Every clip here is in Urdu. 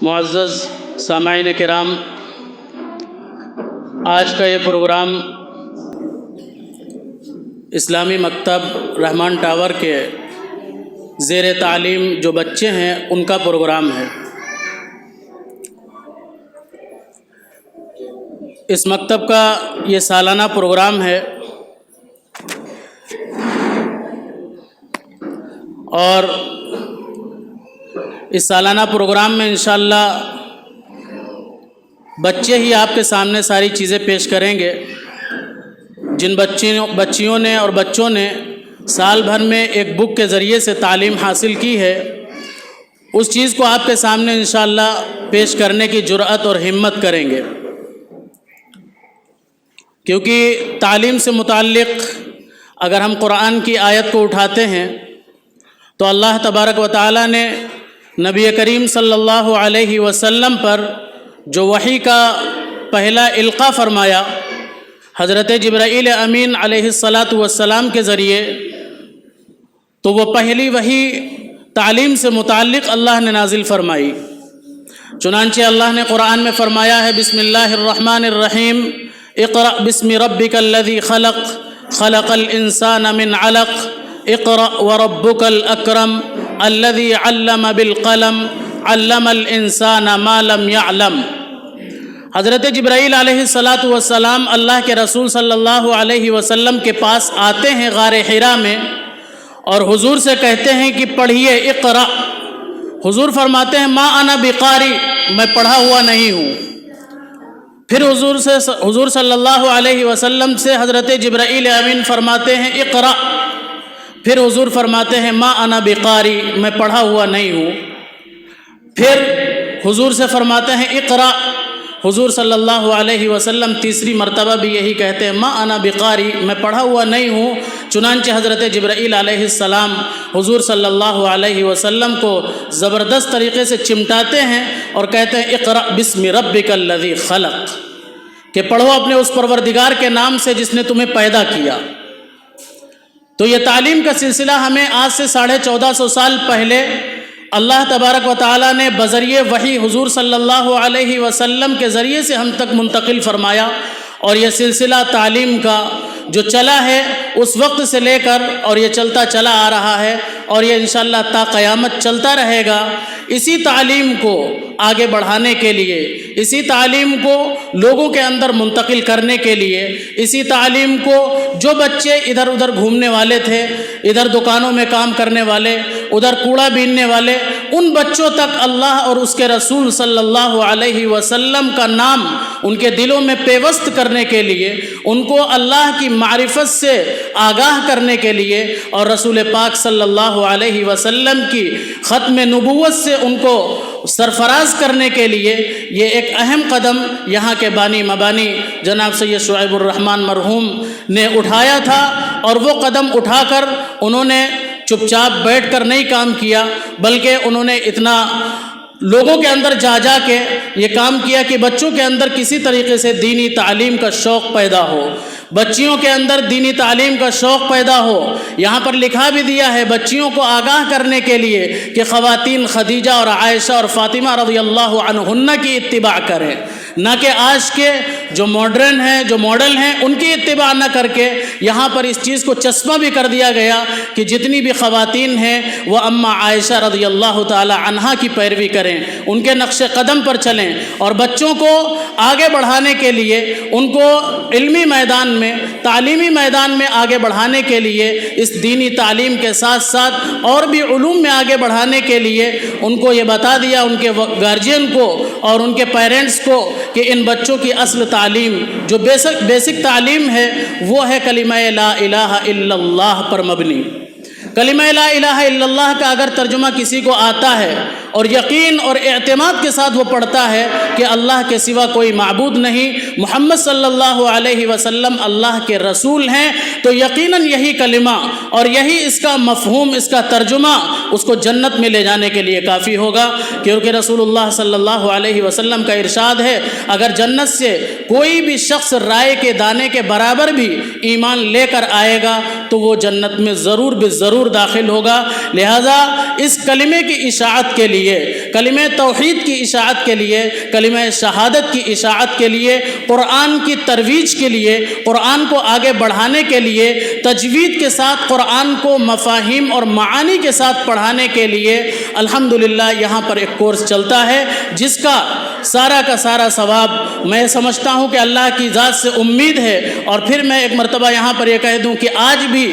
معزز سامعین کرام، آج کا یہ پروگرام اسلامی مکتب رحمان ٹاور کے زیر تعلیم جو بچے ہیں ان کا پروگرام ہے۔ اس مکتب کا یہ سالانہ پروگرام ہے اور اس سالانہ پروگرام میں انشاءاللہ بچے ہی آپ کے سامنے ساری چیزیں پیش کریں گے۔ جن بچیوں نے اور بچوں نے سال بھر میں ایک بک کے ذریعے سے تعلیم حاصل کی ہے، اس چیز کو آپ کے سامنے انشاءاللہ پیش کرنے کی جرأت اور ہمت کریں گے، کیونکہ تعلیم سے متعلق اگر ہم قرآن کی آیت کو اٹھاتے ہیں تو اللہ تبارک و تعالیٰ نے نبی کریم صلی اللہ علیہ وسلم پر جو وحی کا پہلا القاء فرمایا حضرت جبرائیل امین علیہ السلام کے ذریعے، تو وہ پہلی وحی تعلیم سے متعلق اللہ نے نازل فرمائی۔ چنانچہ اللہ نے قرآن میں فرمایا ہے، بسم اللہ الرحمن الرحیم، اقرأ بسم ربک الذی خلق خلق الانسان من علق اقرأ وربک الاکرم الذی علم بالقلم علم الانسان ما لم يعلم۔ حضرت جبرائیل علیہ السلام اللہ کے رسول صلی اللہ علیہ وسلم کے پاس آتے ہیں غار حرا میں اور حضور سے کہتے ہیں کہ پڑھیے، اقرأ۔ حضور فرماتے ہیں ما انا بقاری، میں پڑھا ہوا نہیں ہوں۔ پھر حضور صلی اللہ علیہ وسلم سے حضرت جبرائیل امین فرماتے ہیں اقرأ۔ پھر حضور فرماتے ہیں ما انا بقاری، میں پڑھا ہوا نہیں ہوں۔ پھر حضور سے فرماتے ہیں اقرأ۔ حضور صلی اللہ علیہ وسلم تیسری مرتبہ بھی یہی کہتے ہیں ما انا بقاری، میں پڑھا ہوا نہیں ہوں۔ چنانچہ حضرت جبرائیل علیہ السلام حضور صلی اللہ علیہ وسلم کو زبردست طریقے سے چمٹاتے ہیں اور کہتے ہیں اقرأ بسم ربک الذی خلق، کہ پڑھو اپنے اس پروردگار کے نام سے جس نے تمہیں پیدا کیا۔ تو یہ تعلیم کا سلسلہ ہمیں آج سے 1450 سال پہلے اللہ تبارک و تعالیٰ نے بذریعہ وحی حضور صلی اللہ علیہ وسلم کے ذریعے سے ہم تک منتقل فرمایا، اور یہ سلسلہ تعلیم کا جو چلا ہے اس وقت سے لے کر اور یہ چلتا چلا آ رہا ہے، اور یہ انشاءاللہ تا قیامت چلتا رہے گا۔ اسی تعلیم کو آگے بڑھانے کے لیے، اسی تعلیم کو لوگوں کے اندر منتقل کرنے کے لیے، اسی تعلیم کو جو بچے ادھر ادھر گھومنے والے تھے، ادھر دکانوں میں کام کرنے والے، ادھر کوڑا بیننے والے، ان بچوں تک اللہ اور اس کے رسول صلی اللہ علیہ وسلم کا نام ان کے دلوں میں پیوست کرنے کے لیے، ان کو اللہ کی معرفت سے آگاہ کرنے کے لیے، اور رسول پاک صلی اللہ علیہ وسلم کی ختم نبوت سے ان کو سرفراز کرنے کے لیے یہ ایک اہم قدم یہاں کے بانی مبانی جناب سید شعیب الرحمن مرحوم نے اٹھایا تھا، اور وہ قدم اٹھا کر انہوں نے چپ چاپ بیٹھ کر نہیں کام کیا، بلکہ انہوں نے اتنا لوگوں کے اندر جا کے یہ کام کیا کہ بچوں کے اندر کسی طریقے سے دینی تعلیم کا شوق پیدا ہو، بچیوں کے اندر دینی تعلیم کا شوق پیدا ہو۔ یہاں پر لکھا بھی دیا ہے بچیوں کو آگاہ کرنے کے لیے کہ خواتین خدیجہ اور عائشہ اور فاطمہ رضی اللہ عنہن کی اتباع کریں، نہ کہ آج کے جو ماڈرن ہیں، جو ماڈل ہیں، ان کی اتباع نہ کر کے یہاں پر اس چیز کو چشمہ بھی کر دیا گیا کہ جتنی بھی خواتین ہیں وہ اماں عائشہ رضی اللہ تعالی عنہا کی پیروی کریں، ان کے نقش قدم پر چلیں، اور بچوں کو آگے بڑھانے کے لیے، ان کو علمی میدان میں، تعلیمی میدان میں آگے بڑھانے کے لیے، اس دینی تعلیم کے ساتھ ساتھ اور بھی علوم میں آگے بڑھانے کے لیے ان کو یہ بتا دیا، ان کے گارجین کو اور ان کے پیرنٹس کو، کہ ان بچوں کی اصل تعلیم جو بیسک تعلیم ہے وہ ہے کلمہ لا الہ الا اللہ پر مبنی۔ کلمہ لا الہ الا اللہ کا اگر ترجمہ کسی کو آتا ہے اور یقین اور اعتماد کے ساتھ وہ پڑھتا ہے کہ اللہ کے سوا کوئی معبود نہیں، محمد صلی اللہ علیہ وسلم اللہ کے رسول ہیں، تو یقیناً یہی کلمہ اور یہی اس کا مفہوم، اس کا ترجمہ اس کو جنت میں لے جانے کے لیے کافی ہوگا، کیونکہ رسول اللہ صلی اللہ علیہ وسلم کا ارشاد ہے اگر جنت سے کوئی بھی شخص رائے کے دانے کے برابر بھی ایمان لے کر آئے گا تو وہ جنت میں ضرور بے ضرور داخل ہوگا۔ لہذا اس کلمے کی اشاعت کے لیے لیے، کلمہ توحید کی اشاعت کے لیے، کلمہ شہادت کی اشاعت کے لیے، قرآن کی ترویج کے لیے، قرآن کو آگے بڑھانے کے لیے، تجوید کے ساتھ قرآن کو مفاہیم اور معانی کے ساتھ پڑھانے کے لیے الحمدللہ یہاں پر ایک کورس چلتا ہے، جس کا سارا ثواب میں سمجھتا ہوں کہ اللہ کی ذات سے امید ہے۔ اور پھر میں ایک مرتبہ یہاں پر یہ کہہ دوں کہ آج بھی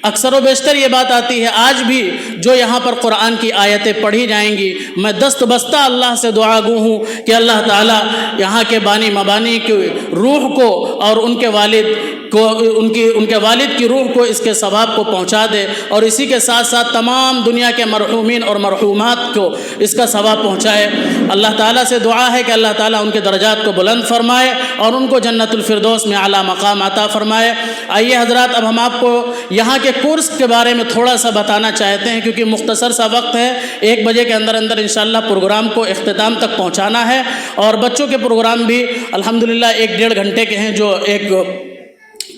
اکثر و بیشتر یہ بات آتی ہے، آج بھی جو یہاں پر قرآن کی آیتیں پڑھی جائیں گی، میں دست بستہ اللہ سے دعا گو ہوں کہ اللہ تعالیٰ یہاں کے بانی مبانی کی روح کو اور ان کے والد کو، ان کے والد کی روح کو اس کے ثواب کو پہنچا دے، اور اسی کے ساتھ ساتھ تمام دنیا کے مرحومین اور مرحومات کو اس کا ثواب پہنچائے۔ اللہ تعالیٰ سے دعا ہے کہ اللہ تعالیٰ ان کے درجات کو بلند فرمائے اور ان کو جنت الفردوس میں اعلیٰ مقام عطا فرمائے۔ آئیے حضرات، اب ہم آپ کو یہاں کے کورس کے بارے میں تھوڑا سا بتانا چاہتے ہیں، کیونکہ مختصر سا وقت ہے، 1 بجے کے اندر انشاءاللہ پروگرام کو اختتام تک پہنچانا ہے، اور بچوں کے پروگرام بھی الحمدللہ 1-1.5 گھنٹے کے ہیں، جو ایک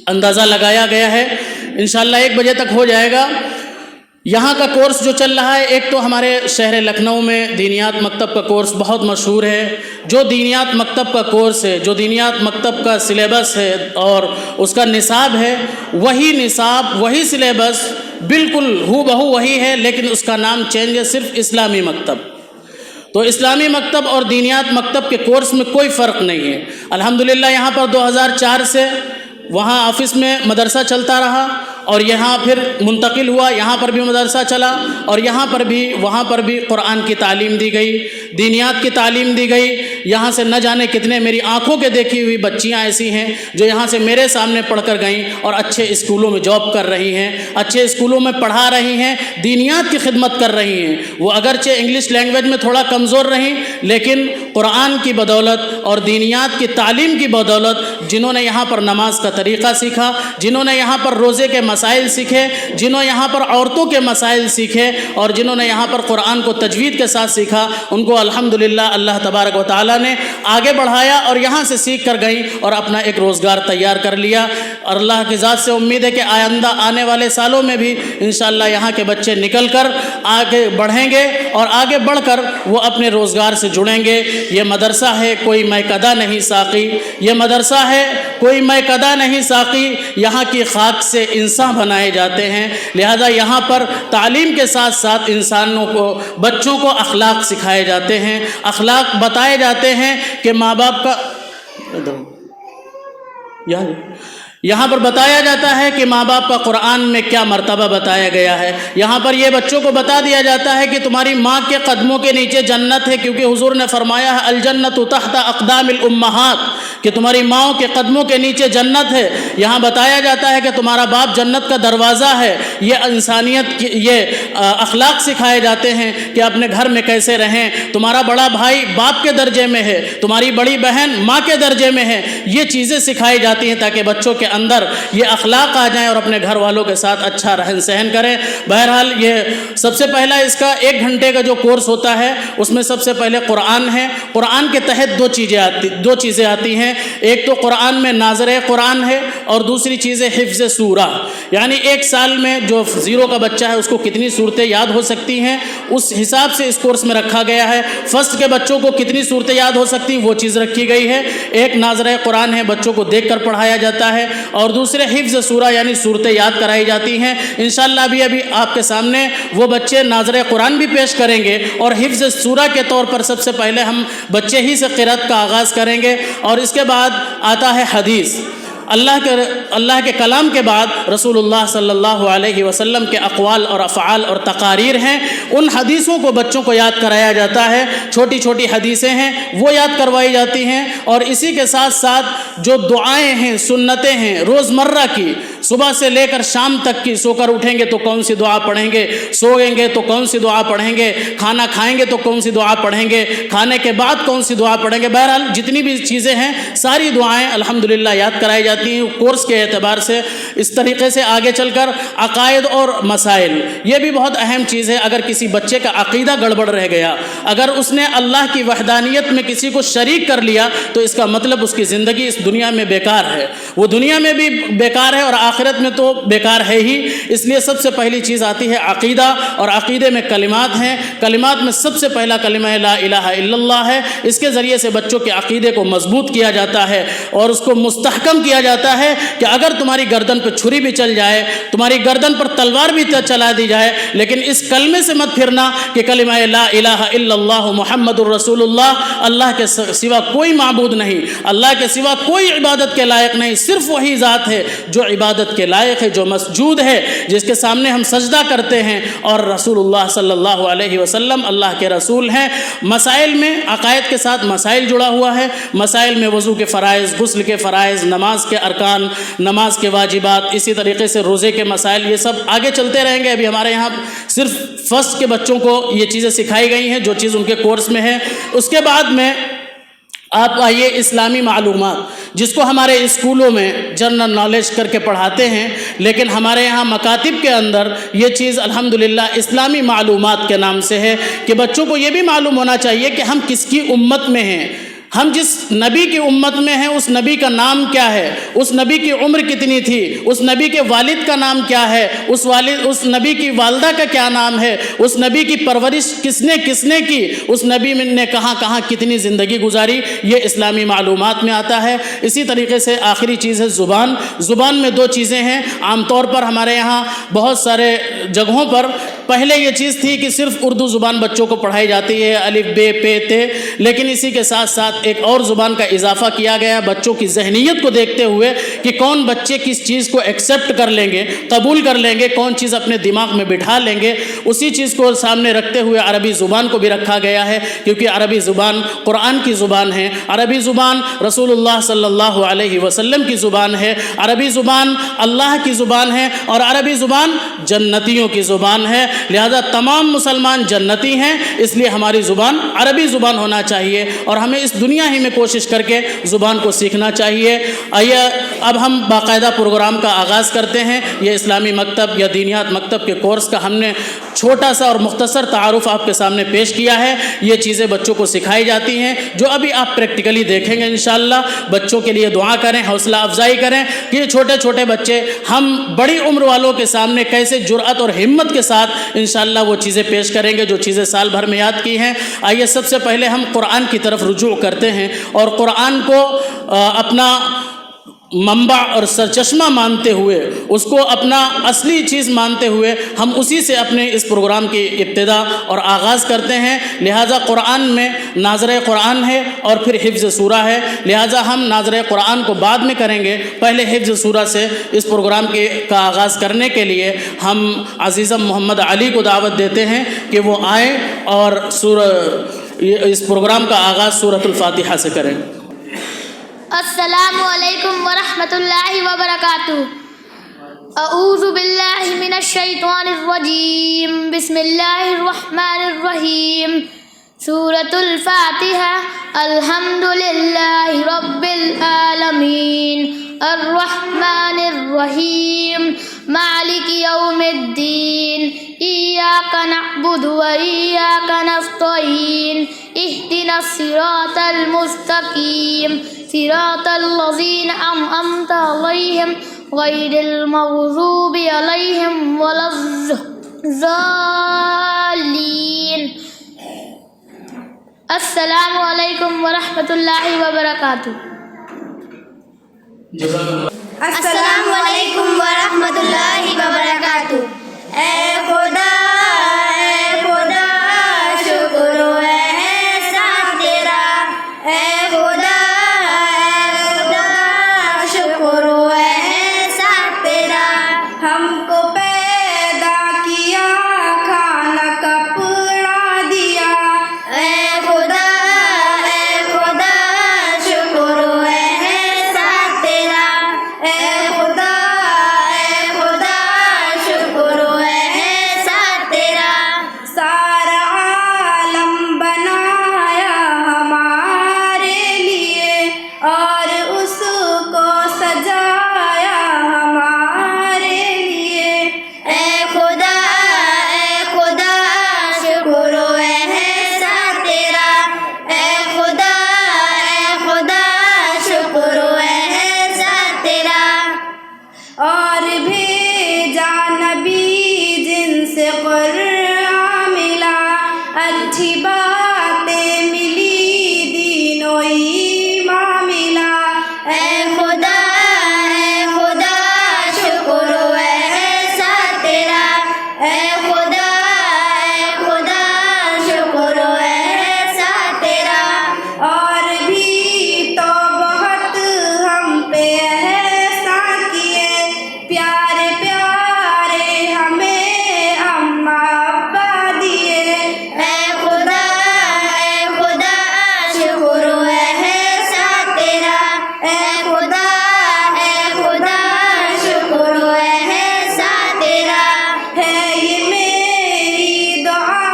اندازہ لگایا گیا ہے، انشاءاللہ 1 بجے تک ہو جائے گا۔ یہاں کا کورس جو چل رہا ہے، ایک تو ہمارے شہر لکھنؤ میں دینیات مکتب کا کورس بہت مشہور ہے۔ جو دینیات مکتب کا کورس ہے، جو دینیات مکتب کا سلیبس ہے اور اس کا نصاب ہے، وہی نصاب، وہی سلیبس بالکل ہو بہو وہی ہے، لیکن اس کا نام چینج ہے، صرف اسلامی مکتب۔ تو اسلامی مکتب اور دینیات مکتب کے کورس میں کوئی فرق نہیں ہے۔ الحمدللہ یہاں پر 2004 سے وہاں آفس میں مدرسہ چلتا رہا، اور یہاں پھر منتقل ہوا، یہاں پر بھی مدرسہ چلا، اور یہاں پر بھی وہاں پر بھی قرآن کی تعلیم دی گئی، دینیات کی تعلیم دی گئی۔ یہاں سے نہ جانے کتنے میری آنکھوں کے دیکھی ہوئی بچیاں ایسی ہیں جو یہاں سے میرے سامنے پڑھ کر گئیں اور اچھے اسکولوں میں جاب کر رہی ہیں، اچھے اسکولوں میں پڑھا رہی ہیں، دینیات کی خدمت کر رہی ہیں۔ وہ اگرچہ انگلش لینگویج میں تھوڑا کمزور رہیں، لیکن قرآن کی بدولت اور دینیات کی تعلیم کی بدولت، جنہوں نے یہاں پر نماز کا طریقہ سیکھا، جنہوں نے یہاں پر روزے کے مسائل سیکھے، جنہوں نے یہاں پر عورتوں کے مسائل سیکھے، اور جنہوں نے یہاں پر قرآن کو تجوید کے ساتھ سیکھا، ان کو الحمدللہ اللہ تبارک و تعالیٰ نے آگے بڑھایا اور یہاں سے سیکھ کر گئیں اور اپنا ایک روزگار تیار کر لیا۔ اور اللہ کی ذات سے امید ہے کہ آئندہ آنے والے سالوں میں بھی انشاءاللہ یہاں کے بچے نکل کر آگے بڑھیں گے، اور آگے بڑھ کر وہ اپنے روزگار سے جڑیں گے۔ یہ مدرسہ ہے کوئی میکدہ نہیں ساقی، یہ مدرسہ ہے کوئی میکدہ نہیں ساقی، یہاں کی خاک سے انسان بنائے جاتے ہیں۔ لہذا یہاں پر تعلیم کے ساتھ ساتھ انسانوں کو، بچوں کو اخلاق سکھائے جاتے ہیں، اخلاق بتائے جاتے ہیں کہ ماں باپ کا یہاں پر بتایا جاتا ہے کہ ماں باپ کا قرآن میں کیا مرتبہ بتایا گیا ہے۔ یہاں پر یہ بچوں کو بتا دیا جاتا ہے کہ تمہاری ماں کے قدموں کے نیچے جنت ہے، کیونکہ حضور نے فرمایا ہے الجنت تحت اقدام الامہات، کہ تمہاری ماؤں کے قدموں کے نیچے جنت ہے۔ یہاں بتایا جاتا ہے کہ تمہارا باپ جنت کا دروازہ ہے۔ یہ انسانیت کی یہ اخلاق سکھائے جاتے ہیں کہ اپنے گھر میں کیسے رہیں۔ تمہارا بڑا بھائی باپ کے درجے میں ہے، تمہاری بڑی بہن ماں کے درجے میں ہے۔ یہ چیزیں سکھائی جاتی ہیں تاکہ بچوں کے اندر یہ اخلاق آ جائیں اور اپنے گھر والوں کے ساتھ اچھا رہن سہن کریں۔ بہرحال یہ سب سے پہلا اس کا 1 گھنٹے کا جو کورس ہوتا ہے، اس میں سب سے پہلے قرآن ہے۔ قرآن کے تحت دو چیزیں آتی ہیں، ایک تو قرآن میں ناظر قرآن ہے، اور دوسری چیز ہے حفظ سورہ، یعنی 1 سال میں جو 0 کا بچہ ہے اس کو کتنی صورتیں یاد ہو سکتی ہیں، اس حساب سے اس کورس میں رکھا گیا ہے۔ فرسٹ کے بچوں کو کتنی صورتیں یاد ہو سکتی ہیں وہ چیز رکھی گئی ہے۔ ایک ناظر قرآن ہے، بچوں کو دیکھ کر پڑھایا جاتا ہے، اور دوسرے حفظ سورہ یعنی صورتیں یاد کرائی جاتی ہیں۔ انشاءاللہ ابھی آپ کے سامنے وہ بچے ناظر قرآن بھی پیش کریں گے، اور حفظ سورہ کے طور پر سب سے پہلے ہم بچے ہی سے قرأت کا آغاز کریں گے، اور اس کے بعد آتا ہے حدیث۔ اللہ کے کلام کے بعد رسول اللہ صلی اللہ علیہ وسلم کے اقوال اور افعال اور تقاریر ہیں، ان حدیثوں کو بچوں کو یاد کرایا جاتا ہے۔ چھوٹی چھوٹی حدیثیں ہیں وہ یاد کروائی جاتی ہیں، اور اسی کے ساتھ ساتھ جو دعائیں ہیں، سنتیں ہیں روزمرہ کی، صبح سے لے کر شام تک کی، سو کر اٹھیں گے تو کون سی دعا پڑھیں گے، سوئیں گے تو کون سی دعا پڑھیں گے، کھانا کھائیں گے تو کون سی دعا پڑھیں گے، کھانے کے بعد کون سی دعا پڑھیں گے، بہرحال جتنی بھی چیزیں ہیں ساری دعائیں الحمدللہ یاد کرائی جاتی ہیں۔ کورس کے اعتبار سے اس طریقے سے آگے چل کر عقائد اور مسائل، یہ بھی بہت اہم چیز ہے۔ اگر کسی بچے کا عقیدہ گڑبڑ رہ گیا، اگر اس نے اللہ کی وحدانیت میں کسی کو شریک کر لیا، تو اس کا مطلب اس کی زندگی اس دنیا میں بیکار ہے، وہ دنیا میں بھی بیکار ہے اور آخرت آخرت میں تو بیکار ہے ہی، اس لیے سب سے پہلی چیز آتی ہے عقیدہ، اور عقیدے میں کلمات ہیں۔ کلمات میں سب سے پہلا کلمہ لا الہ الا اللہ ہے۔ اس کے ذریعے سے بچوں کے عقیدے کو مضبوط کیا جاتا ہے اور اس کو مستحکم کیا جاتا ہے کہ اگر تمہاری گردن پہ چھری بھی چل جائے، تمہاری گردن پر تلوار بھی چلا دی جائے، لیکن اس کلمے سے مت پھرنا کہ کلمہ لا الہ الا اللہ محمد الرسول اللہ، اللہ کے سوا کوئی معبود نہیں، اللہ کے سوا کوئی عبادت کے لائق نہیں، صرف وہی ذات ہے جو عبادت کے لائق ہے، جو مسجود ہے، جس کے سامنے ہم سجدہ کرتے ہیں، اور رسول اللہ صلی اللہ علیہ وسلم اللہ کے رسول ہیں۔ مسائل میں عقائد کے ساتھ مسائل جڑا ہوا ہے، مسائل میں وضو کے فرائض، غسل کے فرائض، نماز کے ارکان، نماز کے واجبات، اسی طریقے سے روزے کے مسائل، یہ سب آگے چلتے رہیں گے۔ ابھی ہمارے یہاں صرف فرسٹ کے بچوں کو یہ چیزیں سکھائی گئی ہیں جو چیز ان کے کورس میں ہے۔ اس کے بعد میں آپ آئیے اسلامی معلومات، جس کو ہمارے اسکولوں میں جنرل نالج کر کے پڑھاتے ہیں، لیکن ہمارے یہاں مکاتب کے اندر یہ چیز الحمدللہ اسلامی معلومات کے نام سے ہے کہ بچوں کو یہ بھی معلوم ہونا چاہیے کہ ہم کس کی امت میں ہیں، ہم جس نبی کی امت میں ہیں اس نبی کا نام کیا ہے، اس نبی کی عمر کتنی تھی، اس نبی کے والد کا نام کیا ہے، اس نبی کی والدہ کا کیا نام ہے، اس نبی کی پرورش کس نے کی، اس نبی نے کہاں کہاں کتنی زندگی گزاری، یہ اسلامی معلومات میں آتا ہے۔ اسی طریقے سے آخری چیز ہے زبان۔ زبان میں دو چیزیں ہیں، عام طور پر ہمارے یہاں بہت سارے جگہوں پر پہلے یہ چیز تھی کہ صرف اردو زبان بچوں کو پڑھائی جاتی ہے، الف بے پے تے، لیکن اسی کے ساتھ ساتھ ایک اور زبان کا اضافہ کیا گیا بچوں کی ذہنیت کو دیکھتے ہوئے کہ کون بچے کس چیز کو ایکسیپٹ کر لیں گے، قبول کر لیں گے، کون چیز اپنے دماغ میں بٹھا لیں گے، اسی چیز کو سامنے رکھتے ہوئے عربی زبان کو بھی رکھا گیا ہے، کیونکہ عربی زبان قرآن کی زبان ہے، عربی زبان رسول اللہ صلی اللہ علیہ وسلم کی زبان ہے، عربی زبان اللہ کی زبان ہے، اور عربی زبان جنتیوں کی زبان ہے، لہذا تمام مسلمان جنتی ہیں، اس لیے ہماری زبان عربی زبان ہونا چاہیے، اور ہمیں اس دنیا ہی میں کوشش کر کے زبان کو سیکھنا چاہیے۔ آئیے اب ہم باقاعدہ پروگرام کا آغاز کرتے ہیں۔ یہ اسلامی مکتب یا دینیات مکتب کے کورس کا ہم نے چھوٹا سا اور مختصر تعارف آپ کے سامنے پیش کیا ہے۔ یہ چیزیں بچوں کو سکھائی جاتی ہیں جو ابھی آپ پریکٹیکلی دیکھیں گے انشاءاللہ۔ بچوں کے لیے دعا کریں، حوصلہ افزائی کریں کہ یہ چھوٹے چھوٹے بچے ہم بڑی عمر والوں کے سامنے کیسے جرأت اور ہمت کے ساتھ انشاءاللہ وہ چیزیں پیش کریں گے جو چیزیں سال بھر میں یاد کی ہیں۔ آئیے سب سے پہلے ہم قرآن کی طرف رجوع کرتے ہیں اور قرآن کو اپنا منبع اور سرچشمہ مانتے ہوئے، اس کو اپنا اصلی چیز مانتے ہوئے ہم اسی سے اپنے اس پروگرام کی ابتدا اور آغاز کرتے ہیں۔ لہٰذا قرآن میں ناظرِ قرآن ہے اور پھر حفظ سورہ ہے، لہٰذا ہم ناظرِ قرآن کو بعد میں کریں گے، پہلے حفظ سورہ سے اس پروگرام کا آغاز کرنے کے لیے ہم عزیزم محمد علی کو دعوت دیتے ہیں کہ وہ آئیں اور اس پروگرام کا آغاز سورۃ الفاتحہ سے کریں۔ السلام علیکم ورحمۃ اللہ وبرکاتہ۔ اعوذ باللہ من الشیطان الرجیم، بسم اللہ الرحمن الرحیم۔ سورۃ الفاتحہ۔ الحمد للہ رب العالمین، الرحمن الرحیم، مالک یوم الدین، ایاک نعبد و ایاک نستعین، اہدنا الصراط المستقیم، صراط الذین انعمت علیہم غیر المغضوب علیہم ولا الضالین۔ السلام علیکم ورحمۃ اللہ وبرکاتہ۔ السلام علیکم ورحمۃ اللہ وبرکاتہ۔ اے خدا شکر و احسان تیرا، اے خدا شکر و احسان تیرا، ہم کو پیدا کیا، کھانا کپڑا دیا، اے خدا شکر و احسان تیرا، اے خدا شکر و احسان تیرا۔ سارا عالم بنایا ہمارے لیے اور اس کو سجایا ہمارے لیے، نبی جن سے قرآن ملا، اچھی باتیں ملی دین و ایمان ملا۔ اے خدا شکر و احسان تیرا، اے خدا شکر و احسان تیرا۔ اور بھی تو بہت ہم پہ احسان کیے، پیارے پیارے ہمیں اماں ابا دیے۔ اے خدا شکر و احسان تیرا، اے خدا شکر و احسان تیرا۔ ہے یہ میری دعا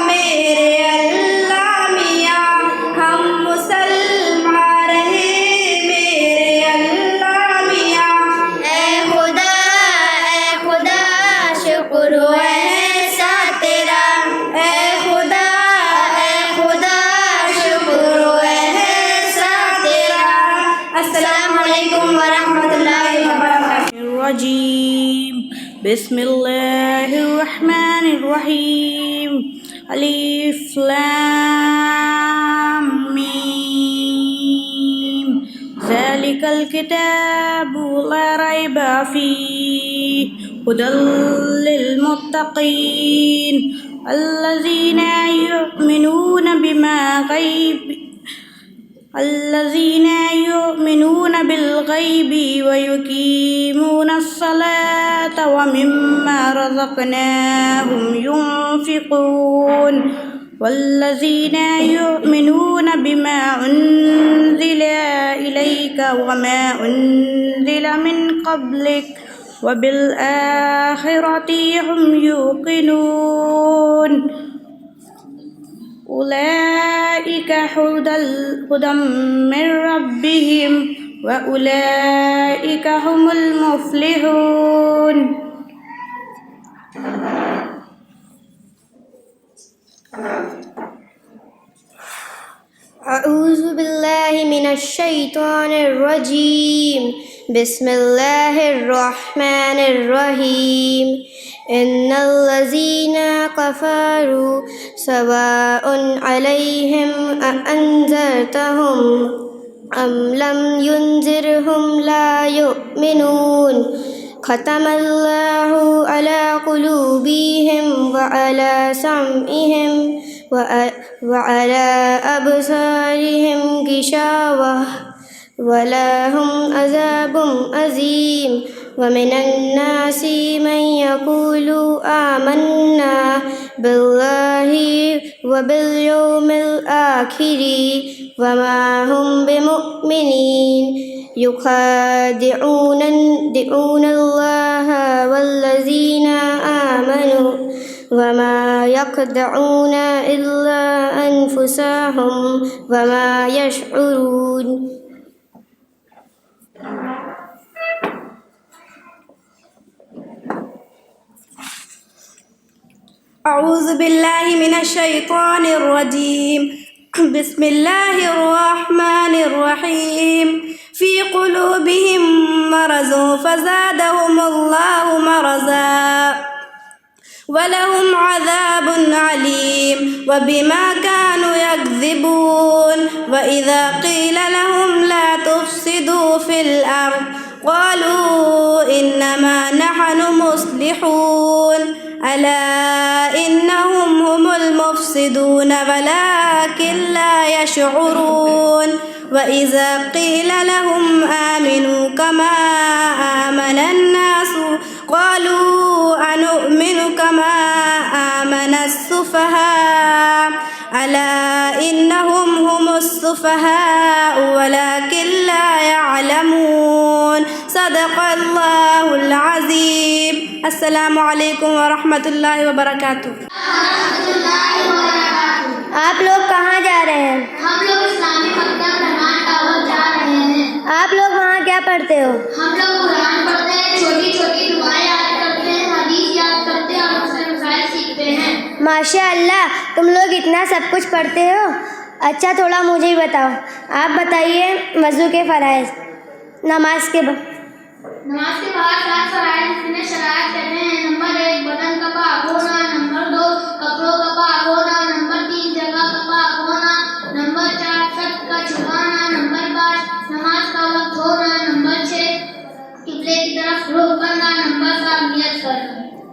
میرے اللہ میاں، ہم مسلمان رہے میرے اللہ میاں۔ اے خدا شکر و احسان تیرا، اے خدا شکر و احسان تیرا۔ السلام علیکم ورحمۃ اللہ وبرکاتہ۔ الرجیم بسم اللہ الرحمن الرحیم الف لام میم ذالک الکتاب لا ریب فیہ ھدی للمتقین الذین یؤمنون بالغیب ویقیمون الصلاة ومما رزقناهم ينفقون والذین یؤمنون بما انزل إلیک وما انزل من قبلک وبالآخرة هم يوقنون أولئك هدى من ربهم وأولئك هم المفلحون۔ اعوذ باللہ من الشیطان الرجیم، بسم اللہ الرحمن الرحیم۔ ان الذین کفروا سواء علیہم اانذرتہم ام لم ینذرہم لا یؤمنون۔ ختم اللہ علی قلوبہم وعلی سمعہم وعلى أبصارهم غشاوة ولهم عذاب عظيم۔ ومن الناس من يقول آمنا بالله وباليوم الآخر وما هم بمؤمنين، يخادعون الله والذين آمنوا وما يخدعون إلا أنفسهم وما يشعرون۔ اعوذ باللہ من الشیطان الرجیم، بسم اللہ الرحمن الرحیم۔ فی قلوبہم مرض فزادہم اللہ مرضا وَلَهُمْ عَذَابٌ عَلِيمٌ وَبِمَا كَانُوا يَكْذِبُونَ۔ وَإِذَا قِيلَ لَهُمْ لَا تُفْسِدُوا فِي الْأَرْضِ قَالُوا إِنَّمَا نَحْنُ مُصْلِحُونَ أَلَا إِنَّهُمْ هُمُ الْمُفْسِدُونَ وَلَكِنْ لَا يَشْعُرُونَ۔ وَإِذَا قِيلَ لَهُمْ آمِنُوا كَمَا آمَنَ النَّاسُ قَالُوا أَنُؤْمِنُ كَمَا آمَنَ السُّفَهَاءُ أَلَا إِنَّهُمْ هُمُ السُّفَهَاءُ وَلَكِنْ لَا يَعْلَمُونَ۔ صدق اللہ العظیم۔ السلام علیکم ورحمۃ اللہ وبرکاتہ۔ آپ لوگ کہاں جا رہے ہیں؟ ہم لوگ اسلامی مکتب رحمان دعوت جا رہے ہیں۔ آپ لوگ وہاں کیا پڑھتے ہو؟ ہم لوگ قرآن پڑھتے ہیں، چھوٹی چھوٹی دعائیں یاد کرتے ہیں، حدیث یاد کرتے ہیں اور مسائل سیکھتے ہیں۔ ماشاء اللہ، تم لوگ اتنا سب کچھ پڑھتے ہو۔ اچھا، تھوڑا مجھے ہی بتاؤ، آپ بتائیے وضو کے فرائض۔ نماز کے بعد 7 فرائض جنہیں شرائط کہتے ہیں۔ نمبر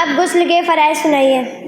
آپ غسل کے فرائض سنائیے۔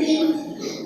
3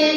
1,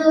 2,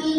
3,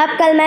آپ کلمہ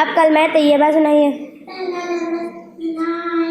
آپ کلمہ طیبہ سنائیے۔ لا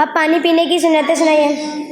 آپ پانی پینے کی سنتیں سنائیے۔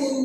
3,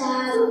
4,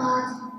5,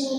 6,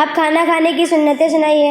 آپ کھانا کھانے کی سنتیں سنائیے۔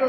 2,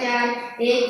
4, 1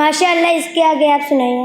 ماشاء اللہ، اس کے آگے آپ سنائیے۔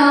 9,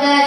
10,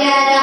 11,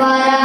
12,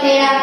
13,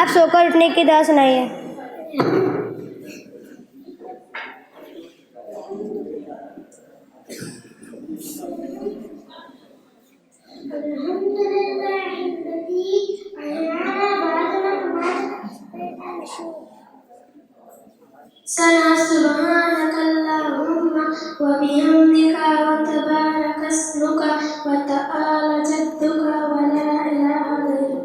آپ سو کر اٹھنے کی دعا سنائیے۔ سبحانك اللهم وبحمدك وتبارك اسمك وتعالى جدك ولا إله غيرك।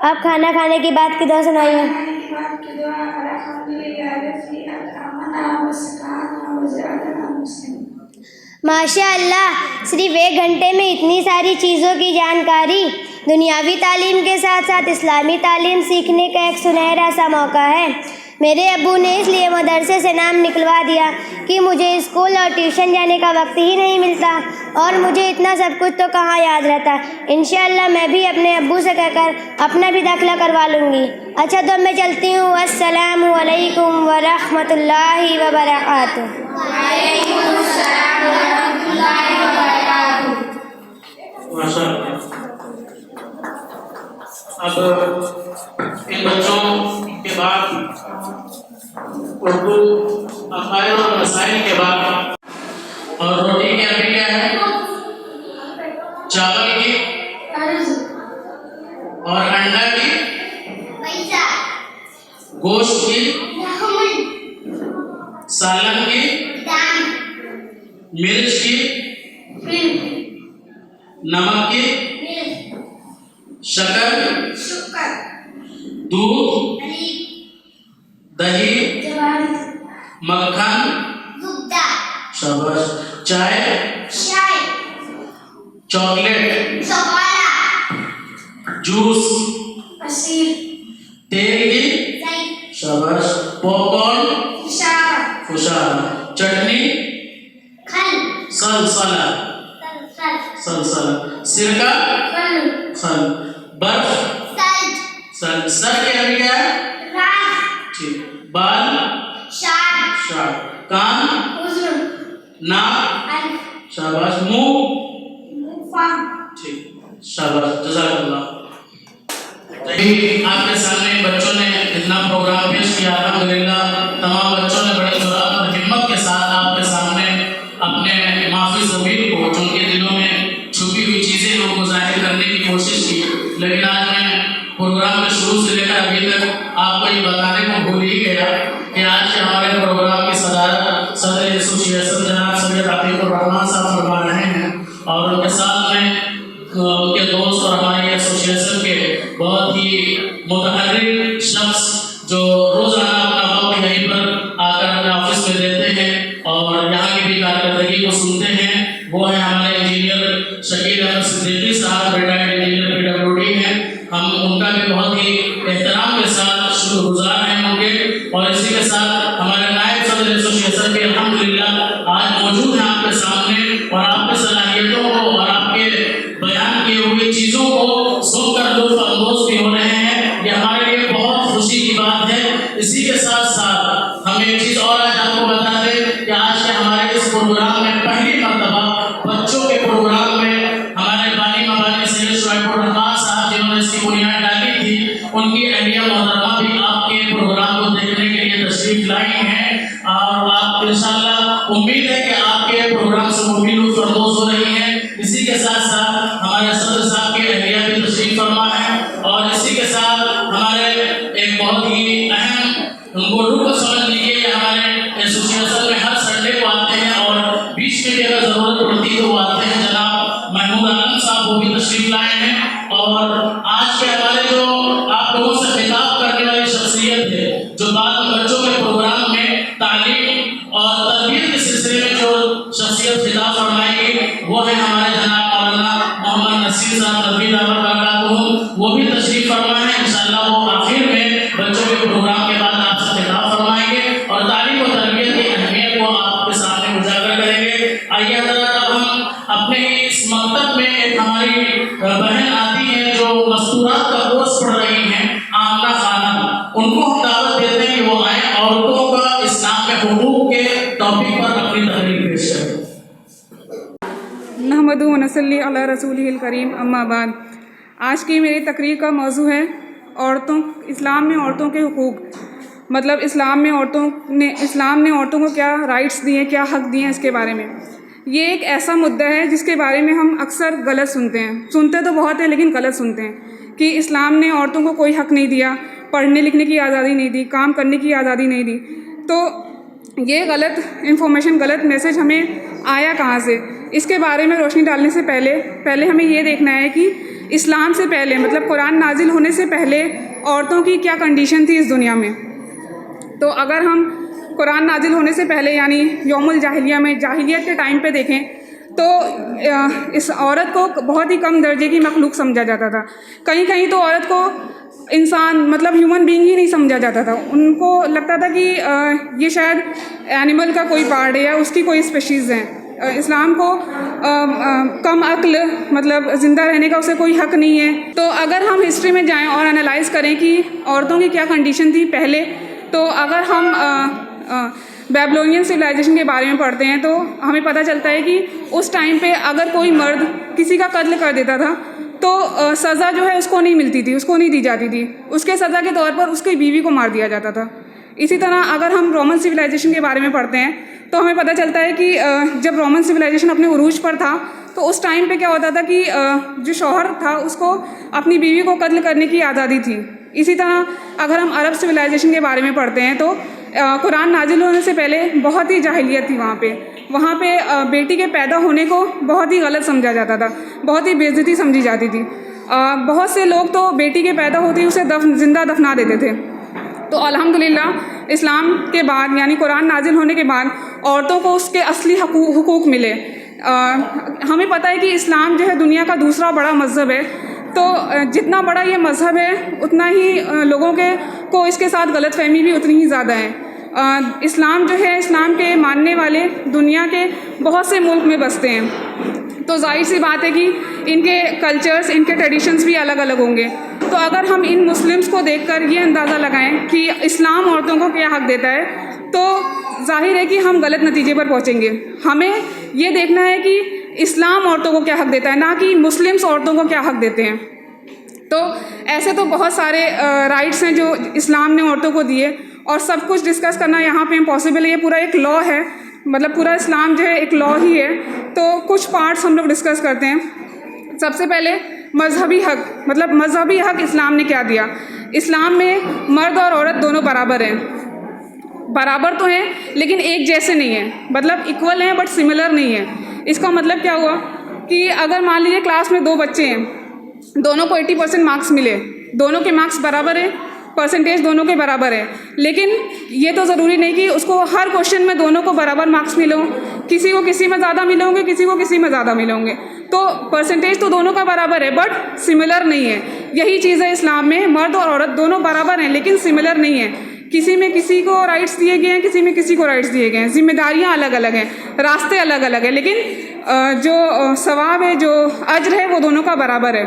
آپ کھانا کھانے کے بعد کی دعا سنائیے۔ ماشاء اللہ، صرف 1 گھنٹے میں اتنی ساری چیزوں کی جانکاری، دنیاوی تعلیم کے ساتھ ساتھ اسلامی تعلیم سیکھنے کا ایک سنہرا سا موقع ہے۔ میرے ابو نے اس لیے مدرسے سے نام نکلوا دیا کہ مجھے اسکول اور ٹیوشن جانے کا وقت ہی نہیں ملتا، اور مجھے اتنا سب کچھ تو کہاں یاد رہتا۔ انشاءاللہ میں بھی اپنے ابو سے کہہ کر اپنا بھی داخلہ کروا لوں گی۔ اچھا تو میں چلتی ہوں۔ السلام علیکم ورحمۃ اللہ وبرکاتہ۔ ماشاء اللہ۔ اب ان بچوں کے بعد اردو عقائد اور مسائل کے بعد، اور روٹی کے ابھی کیا ہے، چاول کی اور انڈا کی، گوشت کی، سالن کی، مرچ کی، نمک کی، شکر، دودھ، دہی، مکھن، شاباش، چائے، چاکلیٹ، جوس، تیل کی، شاباش، پاپ کارن، خوشحال، چٹنی، سلسلہ، سرکہ، خل، برف، سر کے ابھی کیا ہے، ٹھیک، بال، شاٹ، کان، ناک، شاباش، منہ، ٹھیک، شاباش، جزاک اللہ۔ آپ کے سامنے بچوں نے اتنا پروگرام پیش کیا، الحمدللہ تمام بچوں نے بڑے جرأت اور ہمت کے ساتھ آپ کے سامنے اپنے اپنے معافی ضمیر کو، جو ان کے دلوں میں چھپی ہوئی چیزیں لوگوں کو ظاہر کرنے کی کوشش کی، لیکن آج میں پروگرام میں شروع سے لے کر ابھی تک آپ کو یہ بتانے کو بھول ہی گیا کہ آج کے ہمارے پروگرام کی صدارت صدر ایسوسیشن جناب سید عتیق الرحمان صاحب فرما رہے ہیں، اور ان کے ساتھ میں ان کے دوست اور ہماری ایسوسیشن کے بہت ہی متحرک شخص جو روزانہ اپنا وقت یہیں پر آ کر اپنے آفس میں دیتے ہیں اور یہاں کی بھی کارکردگی کو سنتے ہیں، وہ ہیں ہمارے انجینئر شکیل احمد صدیقی صاحب، ریٹائرڈ انجینئر PWD ہیں۔ ہم ان کا بھی بہت ہی احترام کے ساتھ شکر گزار ہیں ان کے، اور اسی کے ساتھ ہمارے نائب صدر ایسوسیشن کے الحمدللہ آج موجود ہیں آپ کے سامنے، اور آپ کی صلاحیتوں کو اور آپ کے بیان کیے ہوئی چیزوں کو سن کر لطف اندوز بھی ہو رہے ہیں، یہ ہمارے لیے بہت خوشی کی بات ہے۔ اسی کے ساتھ ساتھ ہم ایک چیز اور آج آپ کو بتا دیں کہ آج کے ہمارے اس پروگرام میں پہلی مرتبہ بچوں کے پروگرام میں ہمارے بانی مبانی سید شعیب الرحمان صاحب جنہوں نے اس کی بنیاد ڈالی تھی، ان کی اہلیہ محترمہ بھی آپ کے پروگرام کو دیکھنے کے لیے تشریف لائی ہیں، اور آپ انشاءاللہ امید ہے کہ آپ کے پروگرام سے وہ بھی لطف اندوز ہو رہی ہیں۔ اسی کے ساتھ ساتھ ہمارے صدر صاحب کی اہلیہ بھی تشریف فرما ہے، اور اسی کے ساتھ ہمارے ایک بہت ہی اہم ان کو رکن سمجھ لیجیے کہ ہمارے ایسوسیشن میں ہر سنڈے کو آتے ہیں اور بیچ میں بھی اگر ضرورت پڑتی تو وہ آتے ہیں، جناب محمود عالم صاحب وہ بھی تشریف لائے ہیں۔ اور آج کے ہمارے جو آپ لوگوں سے خطاب کرنے والی شخصیت ہے، جو بعض بچوں کے پروگرام میں تعلیم اور تربیت کے سلسلے میں جو شخصیت خطاب فرمائے گی، وہ ہے ہمارے جناب مولانا محمد نصیر صاحب رضی اللہ عنہ، وہ بھی تشریف فرمائے ہیں۔ انشاءاللہ وہ آخر میں بچوں کے پروگرام کے بعد آپ سے خطاب فرمائیں گے اور تعلیم و تربیت کی اہمیت کو آپ کے سامنے اجاگر کریں گے۔ آئیے حضرات اب ہم اپنے اس مکتب میں ایک ہماری بہن آتی ہیں جو مستورات کا کورس پڑھ رہی ہیں، آمنہ خانم، ان کو ہم دعوت دیتے ہیں کہ وہ آئیں، عورتوں کا اسلام میں حقوق کے ٹاپک پر اپنی تقریر پیش کریں۔ نحمدہ و نصلی علی رسولہ الکریم، اما بعد۔ آج کی میری تقریر کا موضوع ہے اسلام میں عورتوں کے حقوق، مطلب اسلام نے عورتوں کو کیا رائٹس دیے، کیا حق دیے ہیں، اس کے بارے میں۔ یہ ایک ایسا مدعا ہے جس کے بارے میں ہم اکثر غلط سنتے تو بہت ہیں لیکن غلط سنتے ہیں کہ اسلام نے عورتوں کو کوئی حق نہیں دیا، پڑھنے لکھنے کی آزادی نہیں دی، کام کرنے کی آزادی نہیں دی۔ تو یہ غلط انفارمیشن، غلط میسج ہمیں آیا کہاں سے؟ اس کے بارے میں روشنی ڈالنے سے پہلے ہمیں یہ دیکھنا ہے کہ اسلام سے پہلے، مطلب قرآن نازل ہونے سے پہلے عورتوں کی کیا کنڈیشن تھی اس دنیا میں۔ تو اگر ہم قرآن نازل ہونے سے پہلے یعنی یوم الجاہلیہ میں، جاہلیت کے ٹائم پہ دیکھیں تو اس عورت کو بہت ہی کم درجے کی مخلوق سمجھا جاتا تھا۔ کہیں تو عورت کو انسان، مطلب ہیومن بینگ ہی نہیں سمجھا جاتا تھا۔ ان کو لگتا تھا کہ یہ شاید اینیمل کا کوئی پارٹ ہے یا اس کی کوئی اسپیشیز ہے۔ اسلام کو کم عقل، مطلب زندہ رہنے کا اسے کوئی حق نہیں ہے۔ تو اگر ہم ہسٹری میں جائیں اور انالائز کریں کہ عورتوں کی کیا کنڈیشن تھی پہلے، تو اگر ہم بیبلونین سویلائزیشن کے بارے میں پڑھتے ہیں تو ہمیں پتہ چلتا ہے کہ اس ٹائم پہ اگر کوئی مرد کسی کا قتل کر دیتا تھا تو سزا جو ہے اس کو نہیں ملتی تھی، اس کو نہیں دی جاتی تھی، اس کے سزا کے طور پر اس کی بیوی کو مار دیا جاتا تھا۔ اسی طرح اگر ہم رومن سویلائزیشن کے بارے میں پڑھتے ہیں تو ہمیں پتہ چلتا ہے کہ جب رومن سویلائزیشن اپنے عروج پر تھا تو اس ٹائم پہ کیا ہوتا تھا کہ جو شوہر تھا اس کو اپنی بیوی کو قتل کرنے کی آزادی تھی۔ اسی طرح اگر ہم عرب سویلائزیشن کے بارے میں پڑھتے ہیں تو قرآن نازل ہونے سے پہلے بہت ہی جاہلیت تھی وہاں پہ بیٹی کے پیدا ہونے کو بہت ہی غلط سمجھا جاتا تھا، بہت ہی بے عزتی سمجھی جاتی تھی۔ بہت سے لوگ تو بیٹی کے پیدا ہوتے ہی اسے زندہ دفنا دیتے تھے۔ تو الحمدللہ اسلام کے بعد یعنی قرآن نازل ہونے کے بعد عورتوں کو اس کے اصلی حقوق ملے۔ ہمیں پتہ ہے کہ اسلام جو ہے دنیا کا دوسرا بڑا مذہب ہے، تو جتنا بڑا یہ مذہب ہے اتنا ہی لوگوں کو اس کے ساتھ غلط فہمی بھی اتنی ہی زیادہ ہے۔ اسلام جو ہے، اسلام کے ماننے والے دنیا کے بہت سے ملک میں بستے ہیں، تو ظاہر سی بات ہے کہ ان کے کلچرز، ان کے ٹریڈیشنز بھی الگ الگ ہوں گے۔ تو اگر ہم ان مسلمز کو دیکھ کر یہ اندازہ لگائیں کہ اسلام عورتوں کو کیا حق دیتا ہے تو ظاہر ہے کہ ہم غلط نتیجے پر پہنچیں گے۔ ہمیں یہ دیکھنا ہے کہ اسلام عورتوں کو کیا حق دیتا ہے، نہ کہ مسلمس عورتوں کو کیا حق دیتے ہیں۔ تو ایسے تو بہت سارے رائٹس ہیں جو اسلام نے عورتوں کو دیے، اور سب کچھ ڈسکس کرنا یہاں پہ امپاسبل ہے، یہ پورا ایک لا ہے۔ مطلب پورا اسلام جو ہے ایک لا ہی ہے، تو کچھ پارٹس ہم لوگ ڈسکس کرتے ہیں۔ سب سے پہلے مذہبی حق، مطلب مذہبی حق اسلام نے کیا دیا۔ اسلام میں مرد اور عورت دونوں برابر ہیں، برابر تو ہیں لیکن ایک جیسے نہیں ہیں، مطلب ایکول ہیں بٹ سملر نہیں ہیں۔ اس کا مطلب کیا ہوا کہ اگر مان لیجیے کلاس میں 2 بچے ہیں، دونوں کو 80% مارکس ملے، دونوں کے مارکس برابر ہیں، پرسنٹیج دونوں کے برابر ہے، لیکن یہ تو ضروری نہیں کہ اس کو ہر کوشچن میں دونوں کو برابر مارکس ملوں، کسی کو کسی میں زیادہ ملے ہوں گے، کسی کو کسی میں زیادہ ملے ہوں گے، تو پرسنٹیج تو دونوں کا برابر ہے بٹ سملر نہیں ہے۔ یہی چیز ہے اسلام میں، مرد اور عورت دونوں برابر ہیں لیکن سملر نہیں ہیں، کسی میں کسی کو رائٹس دیے گئے ہیں، کسی میں کسی کو رائٹس دیے گئے ہیں، ذمہ داریاں الگ الگ ہیں، راستے الگ الگ ہیں، لیکن جو ثواب ہے، جو اجر ہے، وہ دونوں کا برابر ہے۔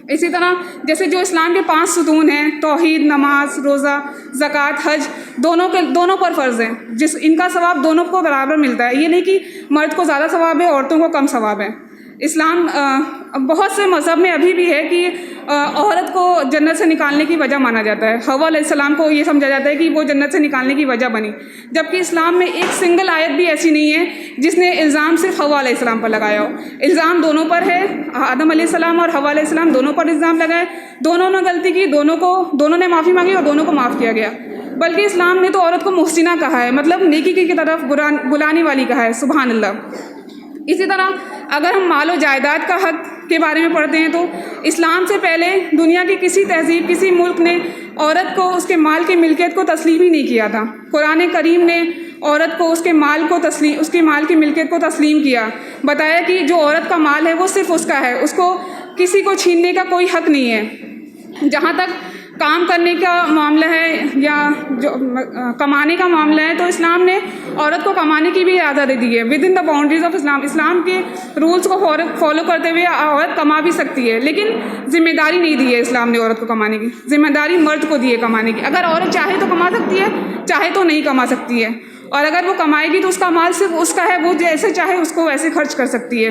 اسی طرح جیسے جو اسلام کے 5 ستون ہیں، توحید، نماز، روزہ، زکوٰۃ، حج، دونوں پر فرض ہیں، ان کا ثواب دونوں کو برابر ملتا ہے۔ یہ نہیں کہ مرد کو زیادہ ثواب ہے، عورتوں کو کم ثواب ہے۔ اسلام بہت سے مذہب میں ابھی بھی ہے کہ عورت کو جنت سے نکالنے کی وجہ مانا جاتا ہے، حوا علیہ السلام کو یہ سمجھا جاتا ہے کہ وہ جنت سے نکالنے کی وجہ بنی، جبکہ اسلام میں ایک سنگل آیت بھی ایسی نہیں ہے جس نے الزام صرف حوا علیہ السلام پر لگایا ہو۔ الزام دونوں پر ہے، آدم علیہ السلام اور حوا علیہ السلام دونوں پر الزام لگائے، دونوں نے غلطی کی، دونوں نے معافی مانگی اور دونوں کو معاف کیا گیا۔ بلکہ اسلام نے تو عورت کو محسنہ کہا ہے، مطلب نیکی کی طرف بلانے والی کہا ہے، سبحان اللہ۔ اسی طرح اگر ہم مال و جائیداد کا حق کے بارے میں پڑھتے ہیں تو اسلام سے پہلے دنیا کی کسی تہذیب، کسی ملک نے عورت کو اس کے مال کی ملکیت کو تسلیم ہی نہیں کیا تھا۔ قرآن کریم نے عورت کو اس کے مال کی ملکیت کو تسلیم کیا، بتایا کہ جو عورت کا مال ہے وہ صرف اس کا ہے، اس کو کسی کو چھیننے کا کوئی حق نہیں ہے۔ جہاں تک کام کرنے کا معاملہ ہے یا جو کمانے کا معاملہ ہے تو اسلام نے عورت کو کمانے کی بھی اجازت دی ہے، within the boundaries of Islam. اسلام کے رولز کو فالو کرتے ہوئے عورت کما بھی سکتی ہے، لیکن ذمہ داری نہیں دی ہے اسلام نے عورت کو کمانے کی، ذمہ داری مرد کو دی ہے کمانے کی۔ اگر عورت چاہے تو کما سکتی ہے، چاہے تو نہیں کما سکتی ہے، اور اگر وہ کمائے گی تو اس کا مال صرف اس کا ہے، وہ جیسے چاہے اس کو ویسے خرچ کر سکتی ہے۔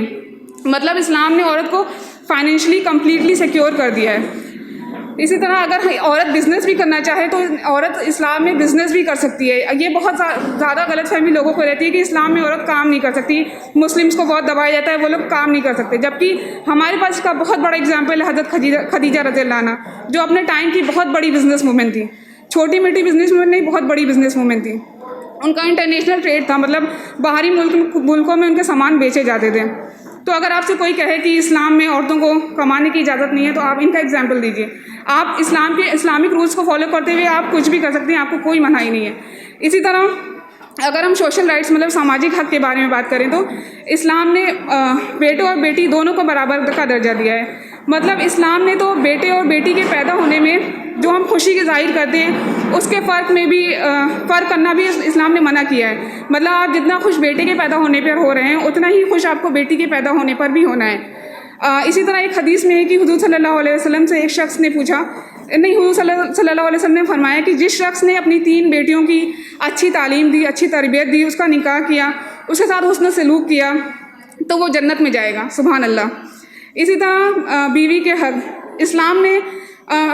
مطلب اسلام نے عورت کو فائنینشلی کمپلیٹلی سیکیور کر دیا ہے۔ اسی طرح اگر عورت بزنس بھی کرنا چاہے تو عورت اسلام میں بزنس بھی کر سکتی ہے۔ یہ بہت زیادہ غلط فہمی لوگوں کو رہتی ہے کہ اسلام میں عورت کام نہیں کر سکتی، مسلمس کو بہت دبایا جاتا ہے، وہ لوگ کام نہیں کر سکتے، جبکہ ہمارے پاس اس کا بہت بڑا اگزامپل ہے حضرت خدیجہ رضی اللہ عنہا، جو اپنے ٹائم کی بہت بڑی بزنس وومن تھی، چھوٹی موٹی بزنس وومن نہیں، بہت بڑی بزنس وومن تھی۔ ان کا انٹرنیشنل ٹریڈ تھا، مطلب باہری ملکوں میں ان کے سامان بیچے جاتے تھے۔ تو اگر آپ سے کوئی کہے کہ اسلام میں عورتوں کو کمانے کی اجازت نہیں ہے تو آپ ان کا ایگزامپل دیجیے۔ آپ اسلام کے اسلامک رولز کو فالو کرتے ہوئے آپ کچھ بھی کر سکتے ہیں، آپ کو کوئی منائی نہیں ہے۔ اسی طرح اگر ہم سوشل رائٹس مطلب سماجک حق کے بارے میں بات کریں تو اسلام نے بیٹے اور بیٹی دونوں کو برابر کا درجہ دیا ہے۔ مطلب اسلام نے تو بیٹے اور بیٹی کے پیدا ہونے میں جو ہم خوشی کے ظاہر کرتے ہیں اس کے فرق میں بھی فرق کرنا بھی اسلام نے منع کیا ہے۔ مطلب آپ جتنا خوش بیٹے کے پیدا ہونے پر ہو رہے ہیں اتنا ہی خوش آپ کو بیٹی کے پیدا ہونے پر بھی ہونا ہے۔ اسی طرح ایک حدیث میں ہے کہ حضور صلی اللہ علیہ وسلم سے ایک شخص نے پوچھا، حضور صلی اللہ علیہ وسلم نے فرمایا کہ جس شخص نے اپنی 3 بیٹیوں کی اچھی تعلیم دی، اچھی تربیت دی، اس کا نکاح کیا، اس کے ساتھ حسن سلوک کیا تو وہ جنت میں جائے گا، سبحان اللہ۔ اسی طرح بیوی کے حق اسلام نے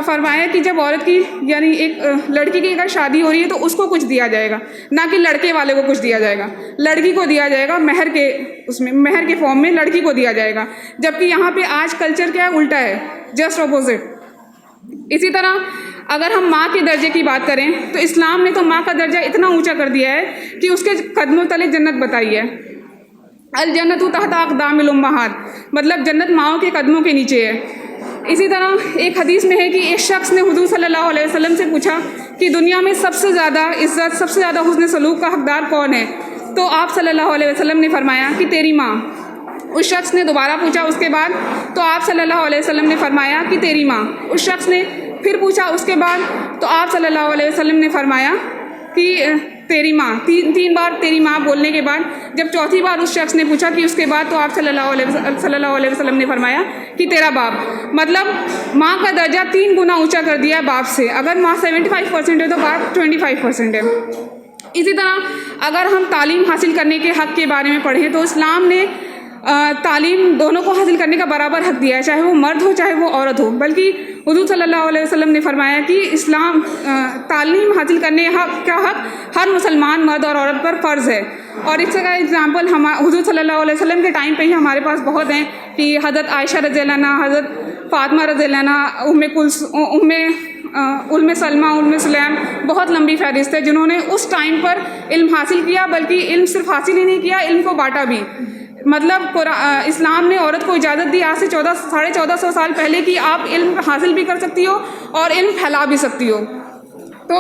فرمایا کہ جب عورت کی یعنی ایک لڑکی کی اگر شادی ہو رہی ہے تو اس کو کچھ دیا جائے گا، نہ کہ لڑکے والے کو کچھ دیا جائے گا، لڑکی کو دیا جائے گا مہر کے فارم میں لڑکی کو دیا جائے گا، جبکہ یہاں پہ آج کلچر کیا ہے، الٹا ہے، جسٹ اپوزٹ۔ اسی طرح اگر ہم ماں کے درجے کی بات کریں تو اسلام نے تو ماں کا درجہ اتنا اونچا کر دیا ہے کہ اس کے قدموں تلے جنت بتائی ہے، الجنت تحت اقدام الامہات، مطلب جنت ماؤں کے قدموں کے نیچے ہے۔ اسی طرح ایک حدیث میں ہے کہ ایک شخص نے حضور صلی اللہ علیہ وسلم سے پوچھا کہ دنیا میں سب سے زیادہ عزت، سب سے زیادہ حسن سلوک کا حقدار کون ہے؟ تو آپ صلی اللہ علیہ وسلم نے فرمایا کہ تیری ماں۔ اس شخص نے دوبارہ پوچھا اس کے بعد تو آپ صلی اللہ علیہ وسلم نے فرمایا کہ تیری ماں۔ اس شخص نے پھر پوچھا اس کے بعد تو آپ صلی اللہ علیہ وسلم نے فرمایا کہ تیری ماں۔ تین بار تیری ماں بولنے کے بعد جب چوتھی بار اس شخص نے پوچھا کہ اس کے بعد تو آپ صلی اللہ علیہ وسلم نے فرمایا کہ تیرا باپ۔ مطلب ماں کا درجہ 3 گنا اونچا کر دیا ہے باپ سے۔ اگر ماں 75% ہے تو باپ 25% ہے۔ اسی طرح اگر ہم تعلیم حاصل کرنے کے حق کے بارے میں پڑھیں تو اسلام نے تعلیم دونوں کو حاصل کرنے کا برابر حق دیا ہے، چاہے وہ مرد ہو چاہے وہ عورت ہو، بلکہ حضور صلی اللہ علیہ وسلم نے فرمایا کہ اسلام تعلیم حاصل کرنے کا حق ہر مسلمان مرد اور عورت پر فرض ہے، اور اس کا ایگزامپل حضور صلی اللہ علیہ وسلم کے ٹائم پہ ہی ہمارے پاس بہت ہیں کہ حضرت عائشہ رضی اللہ عنہ، حضرت فاطمہ رضی اللہ عنہ، ام سلمہ، ام سلیم، بہت لمبی فہرست ہے جنہوں نے اس ٹائم پر علم حاصل کیا، بلکہ علم صرف حاصل ہی نہیں کیا، علم کو بانٹا بھی. مطلب اسلام نے عورت کو اجازت دی آج سے 1450 سال پہلے کہ آپ علم حاصل بھی کر سکتی ہو اور علم پھیلا بھی سکتی ہو. تو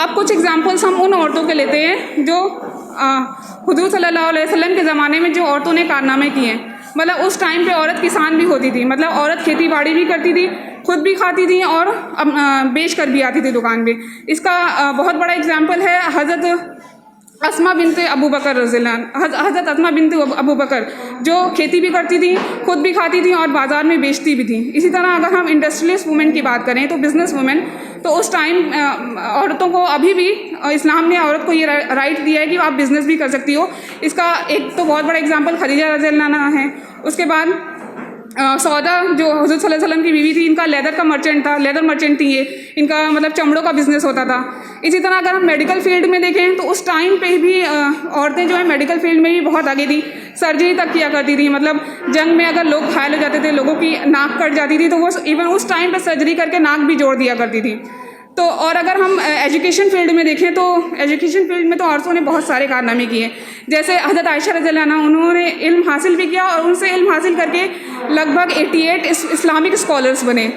اب کچھ ایگزامپلس ہم ان عورتوں کے لیتے ہیں جو حضور صلی اللہ علیہ وسلم کے زمانے میں جو عورتوں نے کارنامے کیے ہیں. مطلب اس ٹائم پہ عورت کسان بھی ہوتی تھی، مطلب عورت کھیتی باڑی بھی کرتی تھی، خود بھی کھاتی تھی اور بیچ کر بھی آتی تھی دکان پہ. اس کا بہت بڑا ایگزامپل ہے حضرت اسماء بنت ابو بکر رضی اللہ عنہ. حضرت اسماء بنت ابو بکر جو کھیتی بھی کرتی تھیں، خود بھی کھاتی تھیں اور بازار میں بیچتی بھی تھیں. اسی طرح اگر ہم انڈسٹریلسٹ وومن کی بات کریں تو بزنس وومن، تو اس ٹائم عورتوں کو ابھی بھی اسلام نے عورت کو یہ رائٹ دیا ہے کہ آپ بزنس بھی کر سکتی ہو. اس کا ایک تو بہت بڑا ایگزامپل خدیجہ رضی اللہ عنہا ہے. اس کے بعد سودا جو حضرت صلی اللہ علیہ وسلم کی بیوی تھی، ان کا لیدر کا مرچنٹ تھا، لیدر مرچنٹ تھی یہ، ان کا مطلب چمڑوں کا بزنس ہوتا تھا. اسی طرح اگر ہم میڈیکل فیلڈ میں دیکھیں تو اس ٹائم پہ بھی عورتیں جو ہیں میڈیکل فیلڈ میں بھی بہت آگے تھیں، سرجری تک کیا کرتی تھیں. مطلب جنگ میں اگر لوگ گھائل ہو جاتے تھے، لوگوں کی ناک کٹ جاتی تھی، تو وہ ایون اس ٹائم پہ سرجری کر کے ناک بھی جوڑ دیا کرتی تھی. تو اور اگر ہم ایجوکیشن فیلڈ میں دیکھیں تو ایجوکیشن فیلڈ میں تو عورتوں نے بہت سارے کارنامے کیے. جیسے حضرت عائشہ رضی اللہ عنہ، انہوں نے علم حاصل بھی کیا اور ان سے علم حاصل کر کے لگ بھگ 88 اسلامک اسکالرس بنے.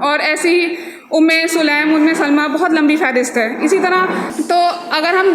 اور ایسے ہی ام سلیم، ام سلمہ، بہت لمبی فہرست ہے. اسی طرح تو اگر ہم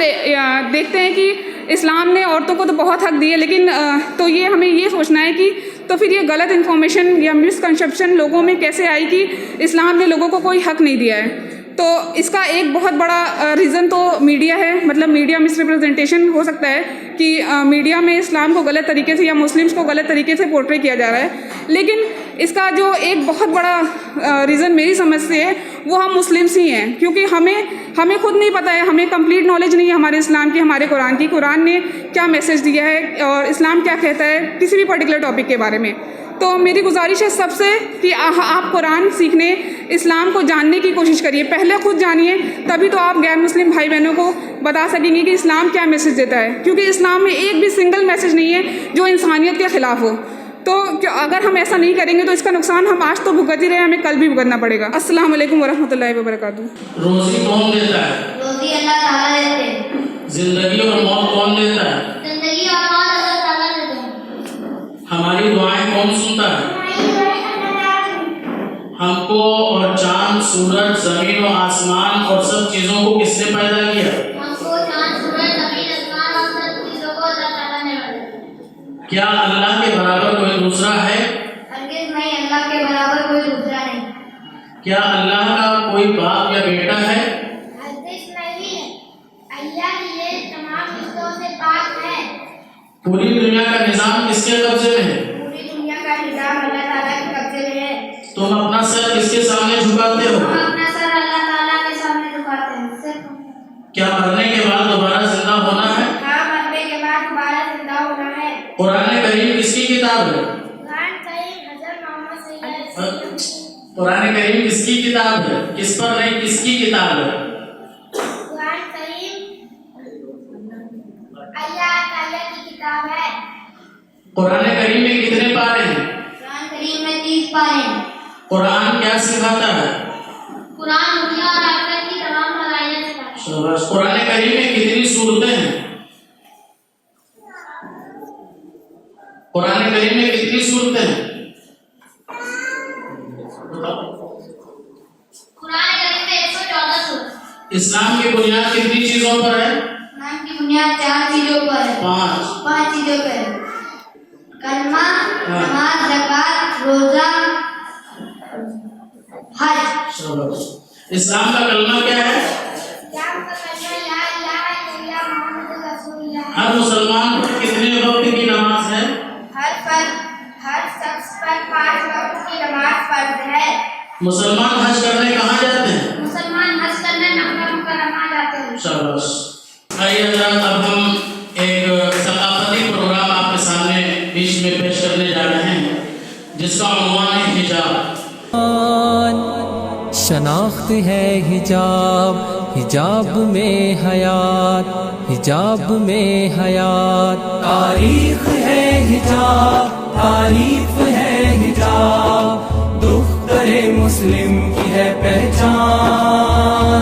دیکھتے ہیں کہ اسلام نے عورتوں کو تو بہت حق دیے، لیکن تو یہ ہمیں یہ سوچنا ہے کہ تو پھر یہ غلط انفارمیشن یا مسکنسیپشن لوگوں میں کیسے آئی کہ اسلام نے لوگوں کو کوئی حق نہیں دیا ہے. تو اس کا ایک بہت بڑا ریزن تو میڈیا ہے. مطلب میڈیا مس ریپرزنٹیشن ہو سکتا ہے کہ میڈیا میں اسلام کو غلط طریقے سے یا مسلمس کو غلط طریقے سے پورٹری کیا جا رہا ہے. لیکن اس کا جو ایک بہت بڑا ریزن میری سمجھ سے ہے وہ ہم مسلمس ہی ہیں، کیونکہ ہمیں خود نہیں پتہ ہے، ہمیں کمپلیٹ نالج نہیں ہے ہمارے اسلام کی، ہمارے قرآن کی. قرآن نے کیا میسج دیا ہے اور اسلام کیا کہتا ہے کسی بھی پرٹیکولر ٹاپک کے بارے میں. تو میری گزارش ہے سب سے کہ آپ قرآن سیکھنے، اسلام کو جاننے کی کوشش کریے. پہلے خود جانیے، تبھی تو آپ غیر مسلم بھائی بہنوں کو بتا سکیں گے کہ اسلام کیا میسج دیتا ہے. کیونکہ اسلام میں ایک بھی سنگل میسج نہیں ہے جو انسانیت کے خلاف ہو. تو اگر ہم ایسا نہیں کریں گے تو اس کا نقصان ہم آج تو بھگت ہی رہے ہیں، ہمیں کل بھی بھگتنا پڑے گا. السلام علیکم ورحمۃ اللہ وبرکاتہ. روزی کون دیتا ہے؟ روزی اللہ تعالیٰ دیتے ہیں. زندگی اور موت کون دیتا ہے؟ زندگی اور موت اللہ تعالیٰ دیتے ہیں. ہماری دعائیں کون سنتا ہے؟ ہم کو اور چاند، سورج، زمین و آسمان اور سب چیزوں کو کس نے پیدا کیا؟ ہم کو چاند، سورج، زمین، آسمان اور سب چیزوں کو اللہ تعالیٰ نے بنایا. کیا اللہ کے برابر کوئی دوسرا ہے؟ ہرگز نہیں، اللہ کے برابر کوئی دوسرا نہیں. کیا اللہ کا کوئی باپ یا بیٹا ہے؟ ہرگز نہیں ہے. اللہ یہ تمام چیزوں سے پاک ہے. پوری دنیا کا نظام کس کے قبضے میں ہے؟ پوری دنیا کا نظام اللہ تعالیٰ کے قبضے میں ہے. تم اپنا سر کس کے سامنے جھکاتے ہو؟ ہم اپنا سر اللہ تعالیٰ کے سامنے جھکاتے ہیں. کیا مرنے کے بعد دوبارہ زندہ ہونا ہے؟ ہاں، مرنے کے بعد دوبارہ زندہ ہونا ہے. قرآن کریم کس کی کتاب ہے؟ قرآن کریم حضرت محمد صلی اللہ علیہ وسلم. قرآن کریم کس کی کتاب ہے؟ کس پر نہیں، کس کی کتاب ہے؟ قرآن کریم اللہ تعالیٰ کی کتاب ہے. قرآن کریم میں کتنے پارے ہیں؟ قرآن کریم میں 30 پارے ہیں. قرآن کیا سکھاتا ہے؟ قرآن دنیا اور آخرت کی تمام بھلائیاں سکھاتا ہے. شاباش. قرآن کریم میں کتنی صورتیں ہیں؟ قرآن کریم میں کتنی صورتیں ہیں؟ قرآن کریم میں 114 سورت. اسلام کی بنیاد کتنی چیزوں پر ہے؟ اسلام کی بنیاد 4 چیزوں پر ہے. 5 چیزوں پر ہے. کلمہ، نماز، زکوٰۃ، روزہ، حج. شاباش. اسلام کا کلمہ کیا ہے؟ اسلام کا کلمہ لا الہ الا اللہ محمد رسول اللہ. ہر مسلمان پر کتنے وقت کی نماز ہے؟ ہر شخص پر 5 وقت کی نماز فرض ہے. مسلمان حج کرنے کہاں جاتے ہیں؟ مسلمان حج کرنے مکہ مکرمہ جاتے ہیں. شاباش. آئیے حضرات، اب ہم ایک ثقافتی پروگرام آپ کے سامنے بیچ میں پیش کرنے جا رہے ہیں جس کا عنوان ہے حجاب. شناخت ہے حجاب، حجاب میں حیات، حجاب میں حیات۔ تاریخ ہے حجاب، تعریف ہے حجاب، دختر مسلم کی ہے پہچان،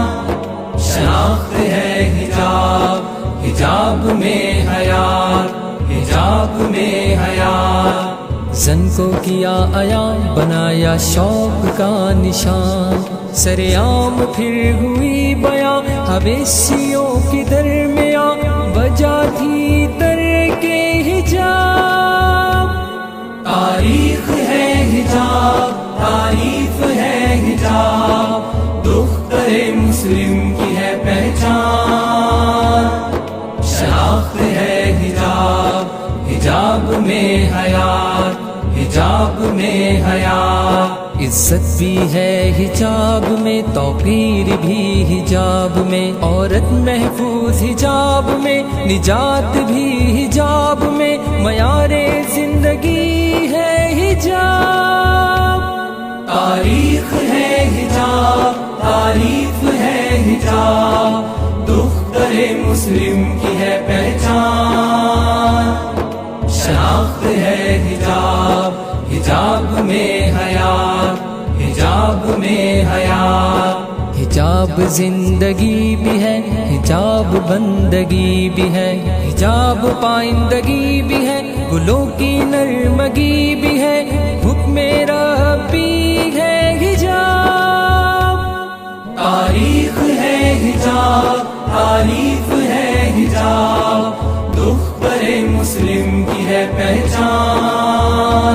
شناخت ہے حجاب، حجاب میں حیات، حجاب میں حیات۔ زن کو کیا عیا، بنایا شوق کا نشان، سرعام پھر ہوئی بیاں حویشیوں کے درمیان، وجہ تھی ترک حجاب۔ تاریخ ہے حجاب، تعریف ہے حجاب، دختر مسلم کی ہے پہچان، شناخت ہے حجاب، حجاب میں حیات، حجاب میں حیات۔ عزت بھی ہے حجاب میں، توقیر بھی حجاب میں، عورت محفوظ حجاب میں، نجات بھی حجاب میں، معیار زندگی ہے حجاب۔ تاریخ ہے حجاب، تعریف ہے حجاب، دختر مسلم کی ہے پہچان، شناخت ہے حجاب، حجاب میں حیات، حجاب میں حیات۔ حجاب زندگی بھی ہے، حجاب بندگی بھی ہے، حجاب پائندگی بھی ہے، گلوں کی نرمگی بھی ہے، حکم ربی ہے حجاب۔ تاریخ ہے حجاب، تعریف ہے حجاب، دختر مسلم کی ہے پہچان،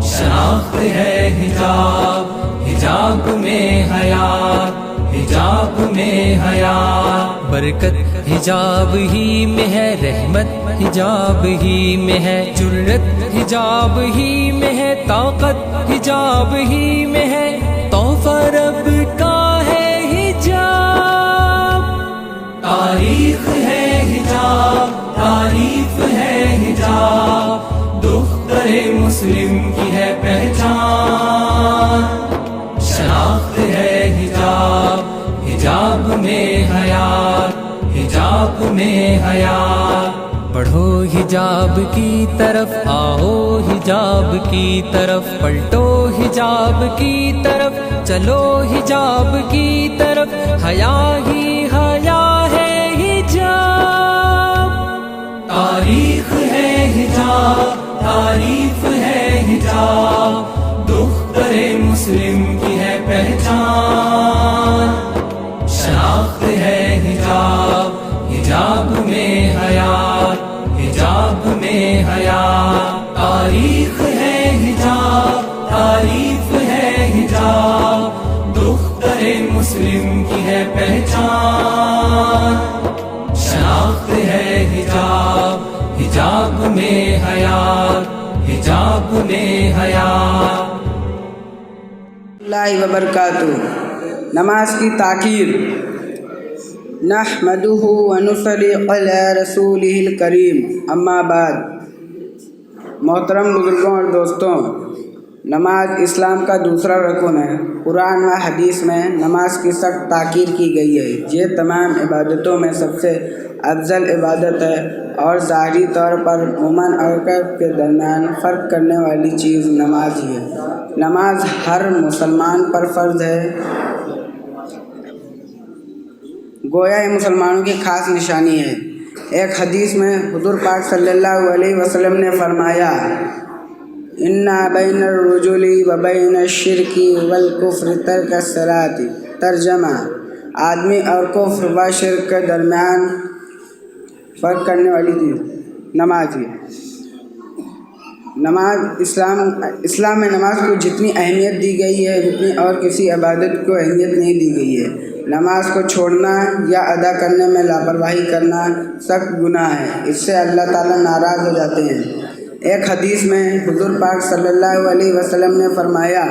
شناخت ہے حجاب، حجاب میں حیات، حجاب میں حیات۔ برکت حجاب ہی میں ہے، رحمت حجاب ہی میں ہے، جرت حجاب ہی میں ہے، طاقت حجاب ہی میں ہے، تحفہ رب کا ہے حجاب۔ تاریخ ہے حجاب، تعریف ہے حجاب، دختر مسلم کی ہے پہچان، شناخت ہے حجاب، حجاب میں حیات، حجاب میں حیات۔ بڑھو حجاب کی طرف، آؤ حجاب کی طرف، پلٹو حجاب کی طرف، چلو حجاب کی طرف، حیا ہی حیا ہے حجاب۔ تاریخ ہے حجاب، تعریف ہے حجاب، دختر مسلم کی ہے پہچان، شناخت ہے حجاب، حجاب میں حیات، حجاب میں حیات۔ تاریخ ہے حجاب، تعریف ہے حجاب، دختر مسلم کی ہے پہچان، شناخت ہے حجاب، حجاب میں حیات، حجاب میں حیات۔ اللہ وبرکاتہ۔ نماز کی تاکید۔ نحمدہ ونصلی علی رسولہ الکریم، اما بعد۔ محترم بزرگوں اور دوستوں، نماز اسلام کا دوسرا رکن ہے۔ قرآن و حدیث میں نماز کی سخت تاکید کی گئی ہے۔ یہ تمام عبادتوں میں سب سے افضل عبادت ہے اور ظاہری طور پر مومن اور کافر کے درمیان فرق کرنے والی چیز نماز ہی ہے۔ نماز ہر مسلمان پر فرض ہے، گویا یہ مسلمانوں کی خاص نشانی ہے۔ ایک حدیث میں حضور پاک صلی اللہ علیہ وسلم نے فرمایا، اِنَّ بَيْنَ الرَّجُلِ وَبَيْنَ الشِّرْكِ وَالْكُفْرِ تَرْكَ الصَّلَاةِ۔ ترجمہ: آدمی اور کفر و شرک کے درمیان فرق کرنے والی چیز نماز ہے۔ نماز اسلام میں نماز کو جتنی اہمیت دی گئی ہے اتنی اور کسی عبادت کو اہمیت نہیں دی گئی ہے۔ نماز کو چھوڑنا یا ادا کرنے میں لاپرواہی کرنا سخت گناہ ہے، اس سے اللہ تعالیٰ ناراض ہو جاتے ہیں۔ ایک حدیث میں حضور پاک صلی اللہ علیہ وسلم نے فرمایا،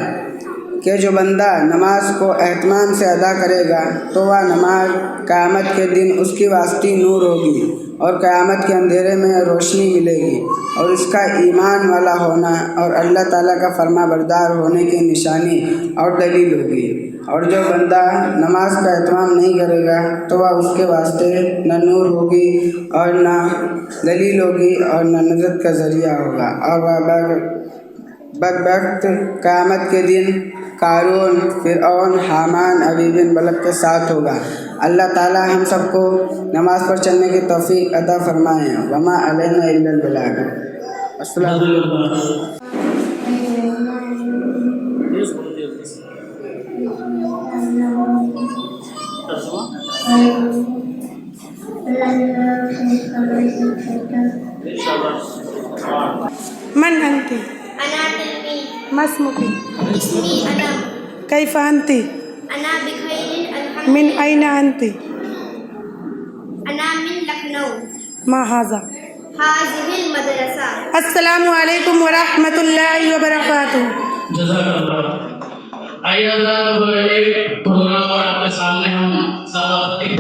کہ جو بندہ نماز کو اہتمام سے ادا کرے گا تو وہ نماز قیامت کے دن اس کی واسطے نور ہوگی اور قیامت کے اندھیرے میں روشنی ملے گی، اور اس کا ایمان والا ہونا اور اللہ تعالیٰ کا فرما بردار ہونے کی نشانی اور دلیل ہوگی۔ اور جو بندہ نماز کا اہتمام نہیں کرے گا تو وہ اس کے واسطے نہ نور ہوگی اور نہ دلیل ہوگی اور نہ نجات کا ذریعہ ہوگا، اور وہ بدبخت قیامت کے دن قارون، فرعون، حامان، ابی بن بلق کے ساتھ ہوگا۔ اللہ تعالیٰ ہم سب کو نماز پر چلنے کی توفیق عطا فرمائیں۔ وما علینا الا البلاغ۔ السلام علیکم۔ من أنت؟ أنا تلميذ. ما اسمك؟ اسمي أنم. كيف أنت؟ أنا بخير الحمد من لله. أين أنت؟ أنا من لخنو. ما هذا؟ هذه المدرسة. السلام عليكم ورحمة الله وبركاته۔ جزاک اللہ۔ آئیے اب ایک پروگرام اور آپ کے سامنے ہم ثقافتی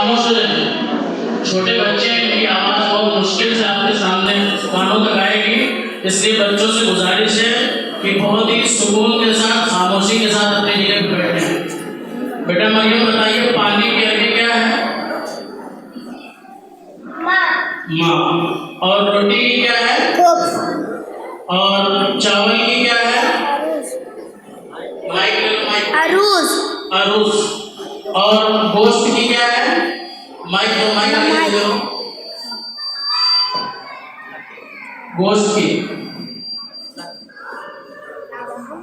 خاموش ہو جائیں. چھوٹے بچے ہیں، ان کی آواز بہت مشکل سے آپ کے سامنے کانوں تک آئے گی، اس لیے بچوں سے گزارش ہے کہ بہت ہی سکون کے ساتھ، خاموشی کے ساتھ اپنی جگہ پہ بیٹھیں. بیٹا مریم بتائیے پانی کی عربی کیا ہے؟ ماں. اور روٹی کی کیا ہے؟ اور چاول کی کیا ہے؟ عروس. عروس. اور گوشت کی کیا ہے؟ گوشت کی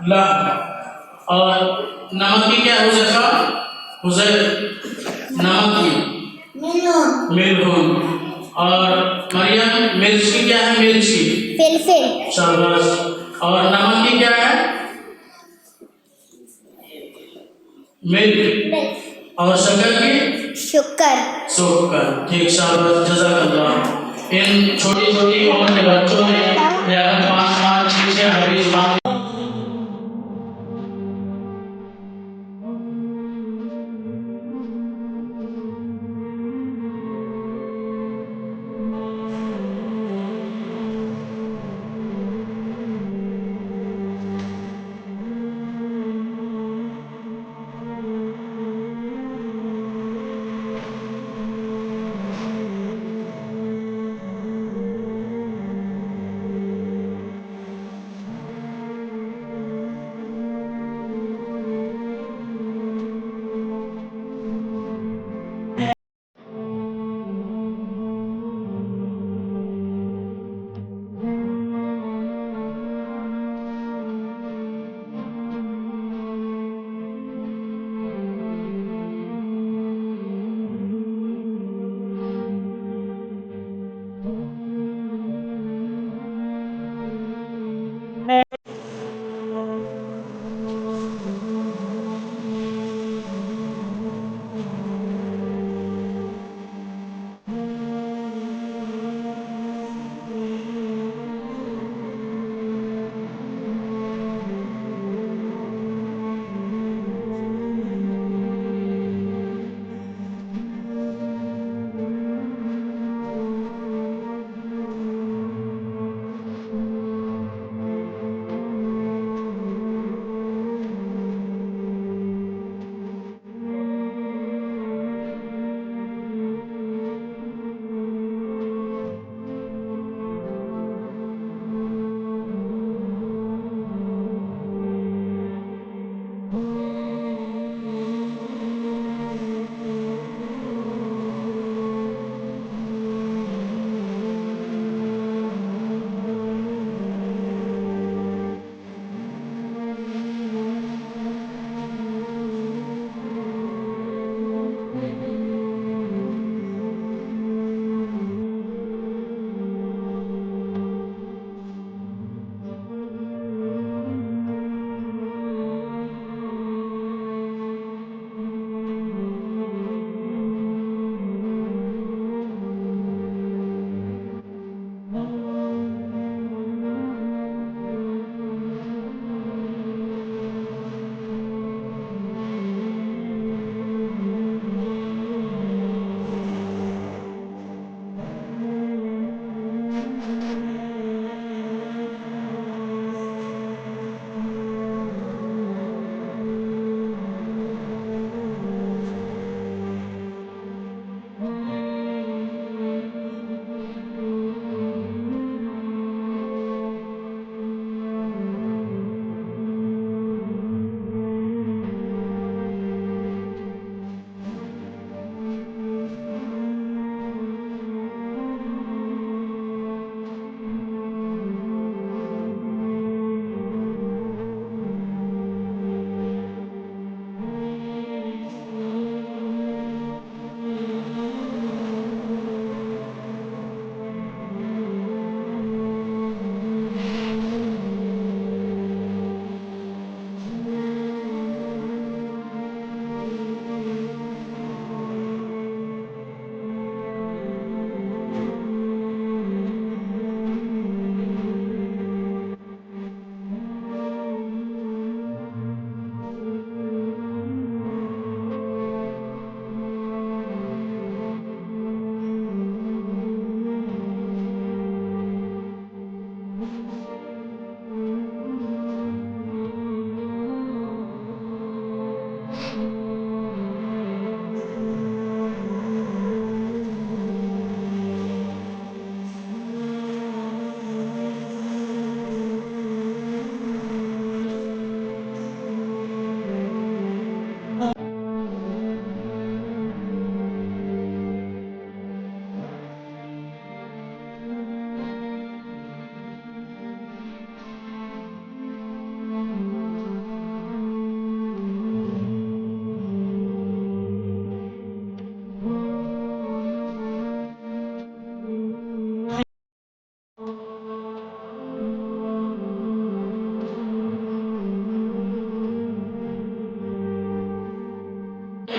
لحم. اور نمک کی کیا ہے حذیفہ؟ نمک کی ملحون. اور مریم مرچ کی کیا ہے؟ مرچ کی فلفل. شاباش. اور نمک کی کیا ہے؟ ملک. اور شکر کی شکر. ٹھیک. شاباش، جزاک اللہ. ان چھوٹی چھوٹی عمر کے بچوں نے 5 6 حدیث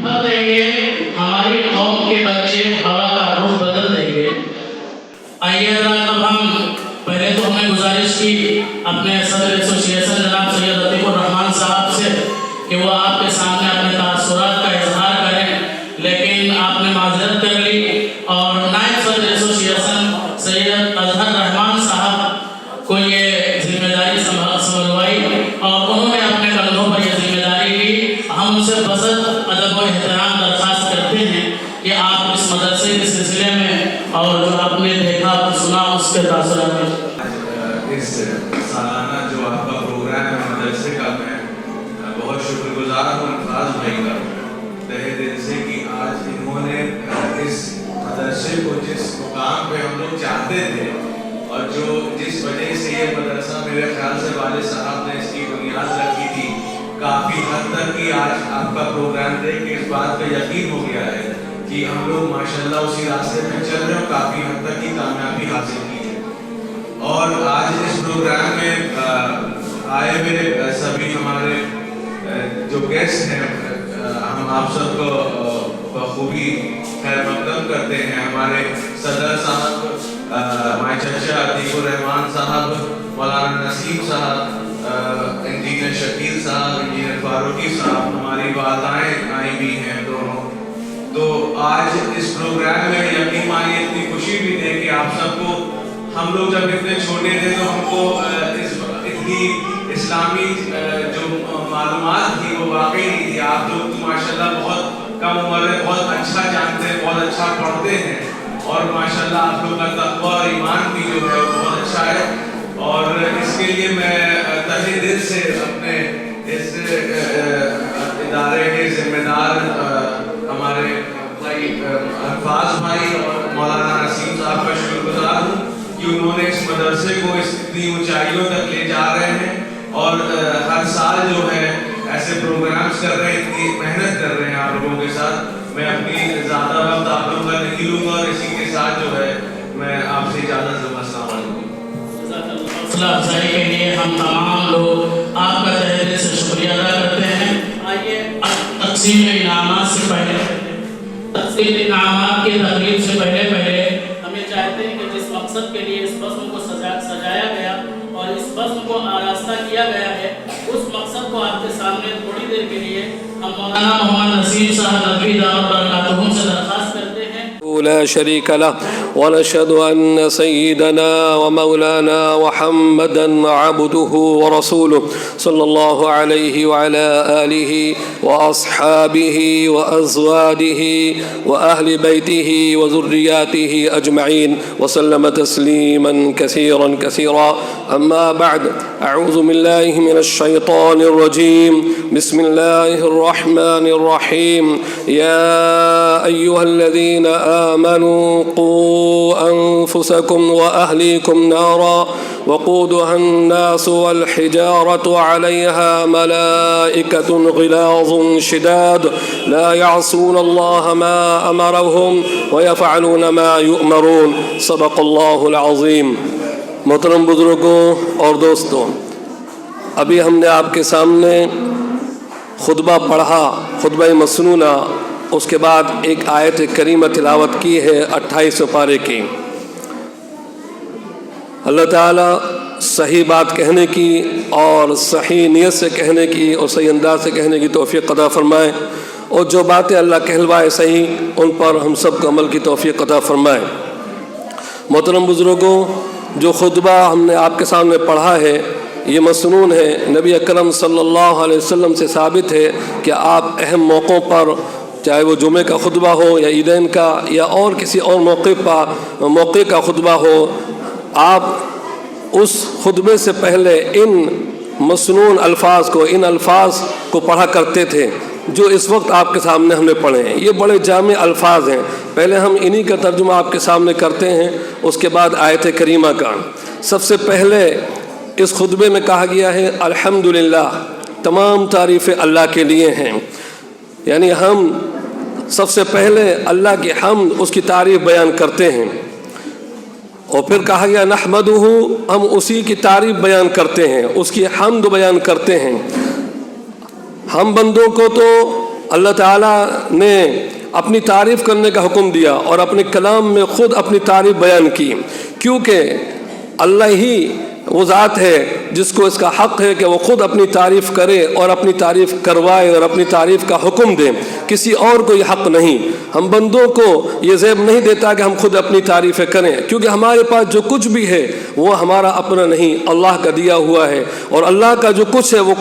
دیں گے ہماری قوم کے بچے ہوا کا رخ بدل دیں گے. آئیے حضرات اب ہم پہلے تو ہمیں گزارش کی اپنے صدر ایسوسیشن جناب سید عتیق الرحمان صاحب سے کہ وہ آپ کے سامنے اپنے تاثرات کا اظہار کریں، لیکن آپ نے معذرت کر لی اور نائب صدر ایسوسیشن سید اظہر رحمان صاحب کو یہ ذمہ داری سنبھلوائی اور انہوں نے اپنے کندھوں پر یہ ذمہ داری لی. ہم ان سے بسط ادب و احترام درخواست کرتے ہیں کہ آپ اس مدرسے کے سلسلے میں اور جو آپ نے دیکھا سنا اس کے تاثرات. اس سالانہ جو آپ کا پروگرام ہے مدرسے کا، میں بہت شکر گزار ہوں انفاظ بھائی کا تہہ دل سے کہ آج انہوں نے اس مدرسے کو جس مقام پہ ہم لوگ چاہتے تھے اور جس وجہ سے یہ مدرسہ میرے خیال سے والد صاحب نے اس کی بنیاد رکھی تھی، کافی حد تک کہ آج آپ کا پروگرام دیکھ کے اس بات پہ یقین ہو گیا ہے کہ ہم لوگ ماشاءاللہ اسی راستے پہ چل رہے ہیں اور کافی حد تک کی کامیابی حاصل کی ہے. اور آج اس پروگرام میں آئے ہوئے سبھی ہمارے جو گیسٹ ہیں، ہم آپ سب کو بخوبی خیر مقدم کرتے ہیں. ہمارے صدر صاحب، ہمارے چچا عتیق الرحمان صاحب، مولانا نسیم صاحب، انجینئر شکیل صاحب، انجینئر فاروقی صاحب، ہماری والدائیں آئی بھی ہیں دونوں. تو آج اس پروگرام میں یقین مانیے اتنی خوشی بھی دے کہ آپ سب کو، ہم لوگ جب اتنے چھوٹے تھے تو ہم کو اتنی اسلامی جو معلومات تھی وہ واقعی نہیں تھی. آپ لوگ تو ماشاءاللہ بہت کم عمر میں بہت اچھا جانتے ہیں، بہت اچھا پڑھتے ہیں اور ماشاءاللہ آپ لوگ کا تقویٰ اور ایمان بھی جو ہے بہت اچھا ہے. اور اس کے لیے میں تہہ دل سے اپنے اس ادارے کے ذمہ دار ہمارے الفاظ بھائی اور مولانا نسیم صاحب کا شکر گزار ہوں کہ انہوں نے اس مدرسے کو اتنی اونچائیوں تک لے جا رہے ہیں اور ہر سال جو ہے ایسے پروگرامز کر رہے ہیں، اتنی محنت کر رہے ہیں آپ لوگوں کے ساتھ. میں اپنی زیادہ وقت آپ لوگوں کا نہیں لوں گا اور اسی کے ساتھ جو ہے میں آپ سے اجازت دوں. السلام علیکم. حوصلہ افزائی کے لیے ہم تمام لوگ آپ کا تہہ دل سے شکریہ ادا کرتے ہیں. آئیے تقسیم انعامات سے پہلے، تقسیم انعامات کی تقریب سے پہلے ہمیں چاہتے ہیں کہ جس مقصد کے لیے اس بزم کو سجایا گیا اور اس بزم کو آراستہ کیا گیا ہے، اس مقصد کو آپ کے سامنے تھوڑی دیر کے لیے ہم مولانا محمد نسیم صاحب نقوی دعوت برکاتہم سے درخواست کرتے ہیں. لا شريك له ونشهد أن سيدنا ومولانا محمدا عبده ورسوله صلى الله عليه وعلى آله وأصحابه وأزواجه وأهل بيته وذرياته أجمعين وسلم تسليما كثيرا. أما بعد، أعوذ بالله من الشيطان الرجيم. بسم الله الرحمن الرحيم. يا أيها الذين آمنوا قوا أنفسكم وأهليكم نارا وقودها الناس والحجارة عليها ملائكة غلاظ شداد لا يعصون الله ما أمرهم ويفعلون ما يؤمرون. صدق الله العظيم. محترم بزرگوں اور دوستوں، ابھی ہم نے آپ کے سامنے خطبہ پڑھا، خطبہ مسنونہ، اس کے بعد ایک آیت کریمہ تلاوت کی ہے 28 پارے کی. اللہ تعالیٰ صحیح بات کہنے کی اور صحیح نیت سے کہنے کی اور صحیح انداز سے کہنے کی توفیق عطا فرمائے، اور جو باتیں اللہ کہلوائے صحیح ان پر ہم سب کو عمل کی توفیق عطا فرمائے. محترم بزرگوں، جو خطبہ ہم نے آپ کے سامنے پڑھا ہے یہ مسنون ہے. نبی اکرم صلی اللہ علیہ وسلم سے ثابت ہے کہ آپ اہم موقعوں پر، چاہے وہ جمعے کا خطبہ ہو یا عیدین کا یا اور کسی اور موقع کا خطبہ ہو، آپ اس خطبے سے پہلے ان مسنون الفاظ کو پڑھا کرتے تھے جو اس وقت آپ کے سامنے ہم نے پڑھے ہیں. یہ بڑے جامع الفاظ ہیں. پہلے ہم انہی کا ترجمہ آپ کے سامنے کرتے ہیں، اس کے بعد آیت کریمہ کا. سب سے پہلے اس خطبے میں کہا گیا ہے الحمدللہ، تمام تعریفیں اللہ کے لیے ہیں. یعنی ہم سب سے پہلے اللہ کی حمد، اس کی تعریف بیان کرتے ہیں. اور پھر کہا گیا نحمدہ، ہم اسی کی تعریف بیان کرتے ہیں، اس کی حمد بیان کرتے ہیں. ہم بندوں کو تو اللہ تعالیٰ نے اپنی تعریف کرنے کا حکم دیا اور اپنے کلام میں خود اپنی تعریف بیان کی، کیونکہ اللہ ہی وہ ذات ہے جس کو اس کا حق ہے کہ وہ خود اپنی تعریف کرے اور اپنی تعریف کروائے اور اپنی تعریف کا حکم دے، کسی اور کو یہ حق نہیں۔ ہم بندوں کو یہ زیب نہیں دیتا کہ ہم خود اپنی تعریفیں کریں، کیونکہ ہمارے پاس جو کچھ بھی ہے وہ ہمارا اپنا نہیں، اللہ کا دیا ہوا ہے، اور اللہ کا جو کچھ ہے وہ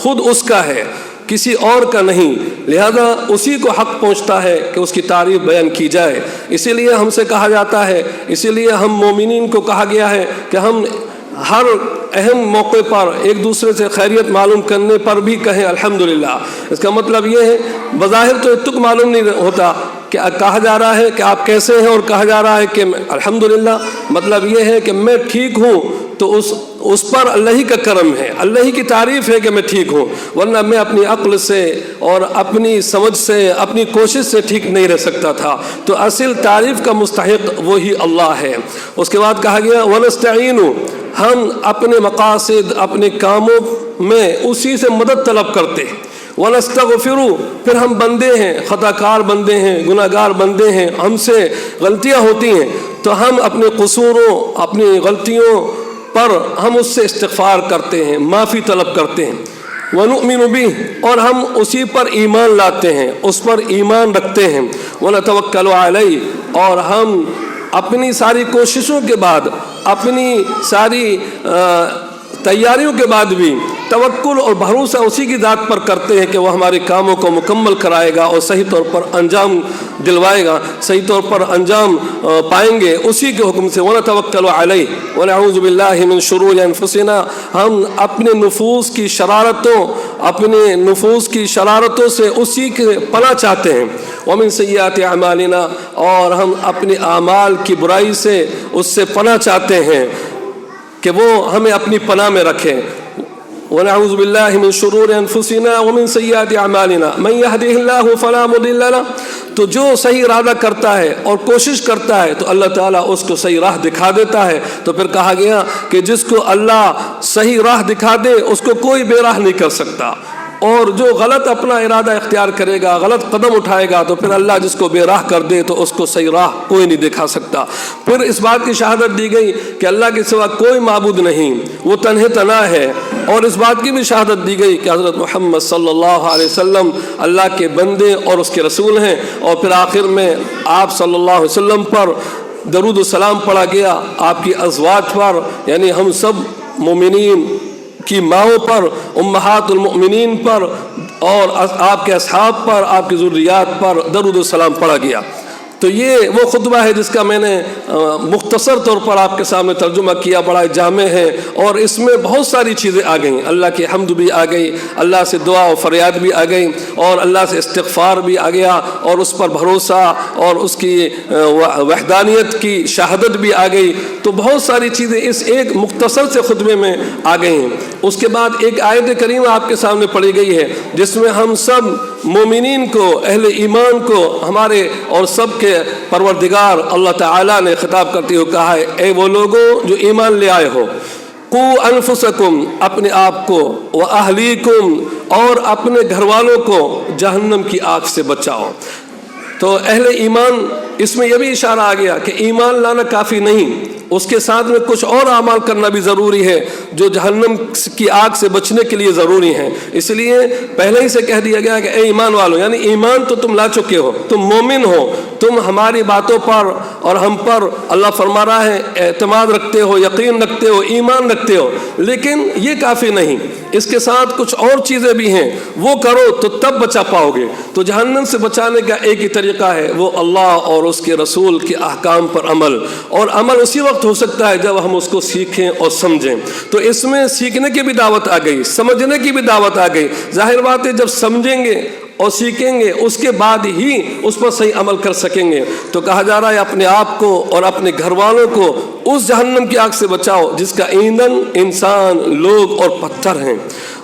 خود اس کا ہے، کسی اور کا نہیں، لہذا اسی کو حق پہنچتا ہے کہ اس کی تعریف بیان کی جائے۔ اسی لیے ہم سے کہا جاتا ہے، اسی لیے ہم مومنین کو کہا گیا ہے کہ ہم ہر اہم موقع پر ایک دوسرے سے خیریت معلوم کرنے پر بھی کہیں الحمدللہ۔ اس کا مطلب یہ ہے، بظاہر تو اتک معلوم نہیں ہوتا کہ کہا جا رہا ہے کہ آپ کیسے ہیں اور کہا جا رہا ہے کہ الحمدللہ، مطلب یہ ہے کہ میں ٹھیک ہوں تو اس پر اللہ ہی کا کرم ہے، اللہ ہی کی تعریف ہے کہ میں ٹھیک ہوں، ورنہ میں اپنی عقل سے اور اپنی سمجھ سے اپنی کوشش سے ٹھیک نہیں رہ سکتا تھا۔ تو اصل تعریف کا مستحق وہی اللہ ہے۔ اس کے بعد کہا گیا وَنَسْتَعِينُ، ہم اپنے مقاصد اپنے کاموں میں اسی سے مدد طلب کرتے ہیں۔ وَنَسْتَغْفِرُ، پھر ہم بندے ہیں، خطا کار بندے ہیں، گناہ گار بندے ہیں، ہم سے غلطیاں ہوتی ہیں، تو ہم اپنے قصوروں اپنی غلطیوں پر ہم اس سے استغفار کرتے ہیں، معافی طلب کرتے ہیں۔ وَنُؤْمِنُ بِهِ، اور ہم اسی پر ایمان لاتے ہیں، اس پر ایمان رکھتے ہیں۔ وَنَتَوَكَّلُ عَلَيْهِ، اور ہم اپنی ساری کوششوں کے بعد، اپنی ساری تیاریوں کے بعد بھی توکل اور بھروسہ اسی کی ذات پر کرتے ہیں کہ وہ ہمارے کاموں کو مکمل کرائے گا اور صحیح طور پر انجام دلوائے گا، صحیح طور پر انجام پائیں گے اسی کے حکم سے۔ وَنَتَوَكَّلُ عَلَيْهِ وَنَعُوذُ بِاللَّهِ مِن شُرُورِ أَنفُسِنَا، ہم اپنے نفوس کی شرارتوں سے اسی کے پناہ چاہتے ہیں۔ وَمِن سَيِّئَاتِ أَعْمَالِنَا، اور ہم اپنے اعمال کی برائی سے اس سے پناہ چاہتے ہیں کہ وہ ہمیں اپنی پناہ میں رکھیں۔ وَنَعُوذُ بِاللَّهِ مِن شُرُورِ أَنفُسِنَا وَمِن سَيِّئَاتِ أَعْمَالِنَا مَن يَهْدِهِ اللَّهُ فَلَا مُضِلَّ لَهُ، تو جو صحیح ارادہ کرتا ہے اور کوشش کرتا ہے تو اللہ تعالیٰ اس کو صحیح راہ دکھا دیتا ہے۔ تو پھر کہا گیا کہ جس کو اللہ صحیح راہ دکھا دے اس کو کوئی بے راہ نہیں کر سکتا، اور جو غلط اپنا ارادہ اختیار کرے گا، غلط قدم اٹھائے گا، تو پھر اللہ جس کو بے راہ کر دے تو اس کو صحیح راہ کوئی نہیں دکھا سکتا۔ پھر اس بات کی شہادت دی گئی کہ اللہ کے سوا کوئی معبود نہیں، وہ تنہا تنہا ہے، اور اس بات کی بھی شہادت دی گئی کہ حضرت محمد صلی اللہ علیہ وسلم اللہ کے بندے اور اس کے رسول ہیں۔ اور پھر آخر میں آپ صلی اللہ علیہ وسلم پر درود و سلام پڑھا گیا، آپ کی ازواج پر، یعنی ہم سب مومنین کی ماؤں پر، امہات المؤمنین پر، اور آپ کے اصحاب پر، آپ کی ذریات پر درود و سلام پڑھا گیا۔ تو یہ وہ خطبہ ہے جس کا میں نے مختصر طور پر آپ کے سامنے ترجمہ کیا، بڑا جامع ہے، اور اس میں بہت ساری چیزیں آ گئیں، اللہ کی حمد بھی آ گئی، اللہ سے دعا و فریاد بھی آ گئی، اور اللہ سے استغفار بھی آ گیا، اور اس پر بھروسہ اور اس کی وحدانیت کی شہادت بھی آ گئی۔ تو بہت ساری چیزیں اس ایک مختصر سے خطبے میں آ گئی ہیں۔ اس کے بعد ایک آیت کریمہ آپ کے سامنے پڑھی گئی ہے جس میں ہم سب مومنین کو، اہل ایمان کو، ہمارے اور سب کے پروردگار اللہ تعالیٰ نے خطاب کرتے ہوئے کہا ہے، اے وہ لوگوں جو ایمان لے آئے ہو، قو انفسکم، اپنے آپ کو، واہلیکم، اور اپنے گھر والوں کو جہنم کی آگ سے بچاؤ۔ تو اہل ایمان، اس میں یہ بھی اشارہ آ گیا کہ ایمان لانا کافی نہیں، اس کے ساتھ میں کچھ اور اعمال کرنا بھی ضروری ہے جو جہنم کی آگ سے بچنے کے لیے ضروری ہیں۔ اس لیے پہلے ہی سے کہہ دیا گیا کہ اے ایمان والو، یعنی ایمان تو تم لا چکے ہو، تم مومن ہو، تم ہماری باتوں پر اور ہم پر، اللہ فرما رہا ہے، اعتماد رکھتے ہو، یقین رکھتے ہو، ایمان رکھتے ہو، لیکن یہ کافی نہیں، اس کے ساتھ کچھ اور چیزیں بھی ہیں، وہ کرو تو تب بچا پاؤ گے۔ تو جہنم سے بچانے کا ایک ہی طریقہ ہے، وہ اللہ اور اس کے رسول کے احکام پر عمل، اور عمل اسی وقت ہو سکتا ہے جب ہم اس کو سیکھیں اور سمجھیں۔ تو اس میں سیکھنے کی بھی دعوت آ گئی، سمجھنے کی بھی دعوت آ گئی۔ ظاہر بات ہے جب سمجھیں گے اور سیکھیں گے اس کے بعد ہی اس پر صحیح عمل کر سکیں گے۔ تو کہا جا رہا ہے اپنے آپ کو اور اپنے گھر والوں کو اس جہنم کی آگ سے بچاؤ جس کا ایندھن انسان، لوگ اور پتھر ہیں،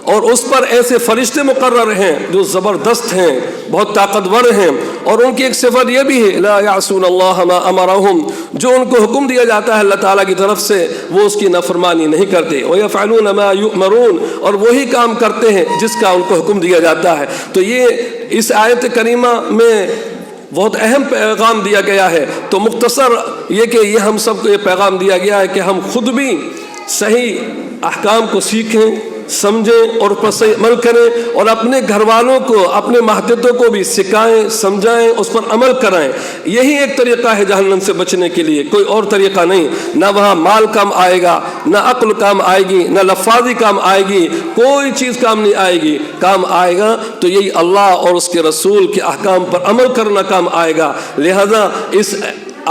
اور اس پر ایسے فرشتے مقرر ہیں جو زبردست ہیں، بہت طاقتور ہیں، اور ان کی ایک صفت یہ بھی ہے لا یعصون اللہ ما امرہم، جو ان کو حکم دیا جاتا ہے اللہ تعالیٰ کی طرف سے وہ اس کی نافرمانی نہیں کرتے، ویفعلون ما یؤمرون، اور وہی کام کرتے ہیں جس کا ان کو حکم دیا جاتا ہے۔ تو یہ اس آیت کریمہ میں بہت اہم پیغام دیا گیا ہے۔ تو مختصر یہ کہ یہ ہم سب کو یہ پیغام دیا گیا ہے کہ ہم خود بھی صحیح احکام کو سیکھیں، سمجھیں اور پر صحیح عمل کریں، اور اپنے گھر والوں کو، اپنے ماتحتوں کو بھی سکھائیں، سمجھائیں، اس پر عمل کرائیں۔ یہی ایک طریقہ ہے جہنم سے بچنے کے لیے، کوئی اور طریقہ نہیں۔ نہ وہاں مال کام آئے گا، نہ عقل کام آئے گی، نہ لفاظی کام آئے گی، کوئی چیز کام نہیں آئے گی۔ کام آئے گا تو یہی اللہ اور اس کے رسول کے احکام پر عمل کرنا کام آئے گا۔ لہذا اس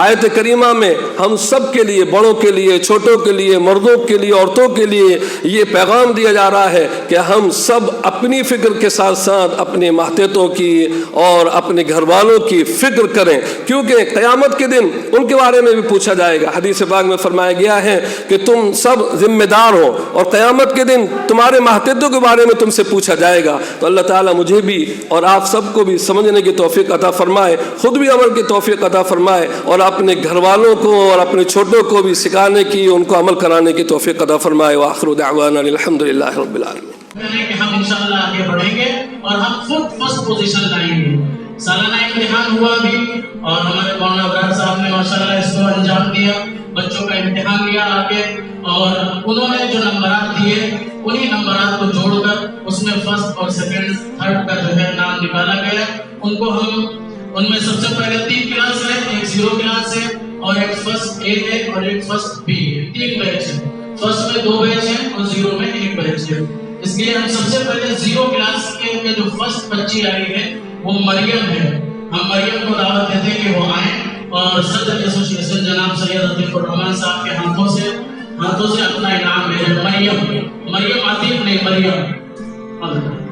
آیت کریمہ میں ہم سب کے لیے، بڑوں کے لیے، چھوٹوں کے لیے، مردوں کے لیے، عورتوں کے لیے یہ پیغام دیا جا رہا ہے کہ ہم سب اپنی فکر کے ساتھ ساتھ اپنے ماتحتوں کی اور اپنے گھر والوں کی فکر کریں، کیونکہ قیامت کے دن ان کے بارے میں بھی پوچھا جائے گا۔ حدیث پاک میں فرمایا گیا ہے کہ تم سب ذمہ دار ہو، اور قیامت کے دن تمہارے ماتحتوں کے بارے میں تم سے پوچھا جائے گا۔ تو اللہ تعالیٰ مجھے بھی اور آپ سب کو بھی سمجھنے کی توفیق عطا فرمائے، خود بھی عمل کی توفیق عطا فرمائے، اور اپنے گھر والوں کو اور اپنے چھوٹوں کو بھی سکھانے کی، ان کو عمل کرانے کی توفیق عطا فرمائے۔ وآخر دعوانا الحمدللہ رب العالمین۔ کہ ہم انشاءاللہ آگے بڑھیں گے اور ہم خود فرسٹ پوزیشن لائیں گے۔ سالانہ امتحان ہوا بھی اور ہمارے مولانا ابرار صاحب نے ماشاءاللہ اس کو انجام دیا، بچوں کا امتحان لیا آگے، اور انہوں نے جو نمبرات دیے انہی نمبرات کو جوڑ کر اس میں فرسٹ اور سیکنڈ تھرڈ کا جو ہے نام نکالا گیا۔ ان کو ہم ان میں سب سے پہلے 3 کلاس ہے، ایک 0 کلاس ہے اور ایک فرسٹ اے ہے اور ایک فرسٹ بی ہے، 3 بیچ ہیں۔ فرسٹ میں 2 بیچ ہیں اور 0 میں 1 بیچ ہے۔ اس لیے ہم سب سے پہلے 0 کلاس کے جو فرسٹ بچی آئی ہے وہ مریم ہے۔ ہم مریم کو دعوت دیتے ہیں کہ وہ آئیں اور صدر ایسوسیشن جناب سید عطیف الرحمان صاحب کے ہاتھوں سے اپنا انعام دے۔ مریم عطیف نہیں، مریم۔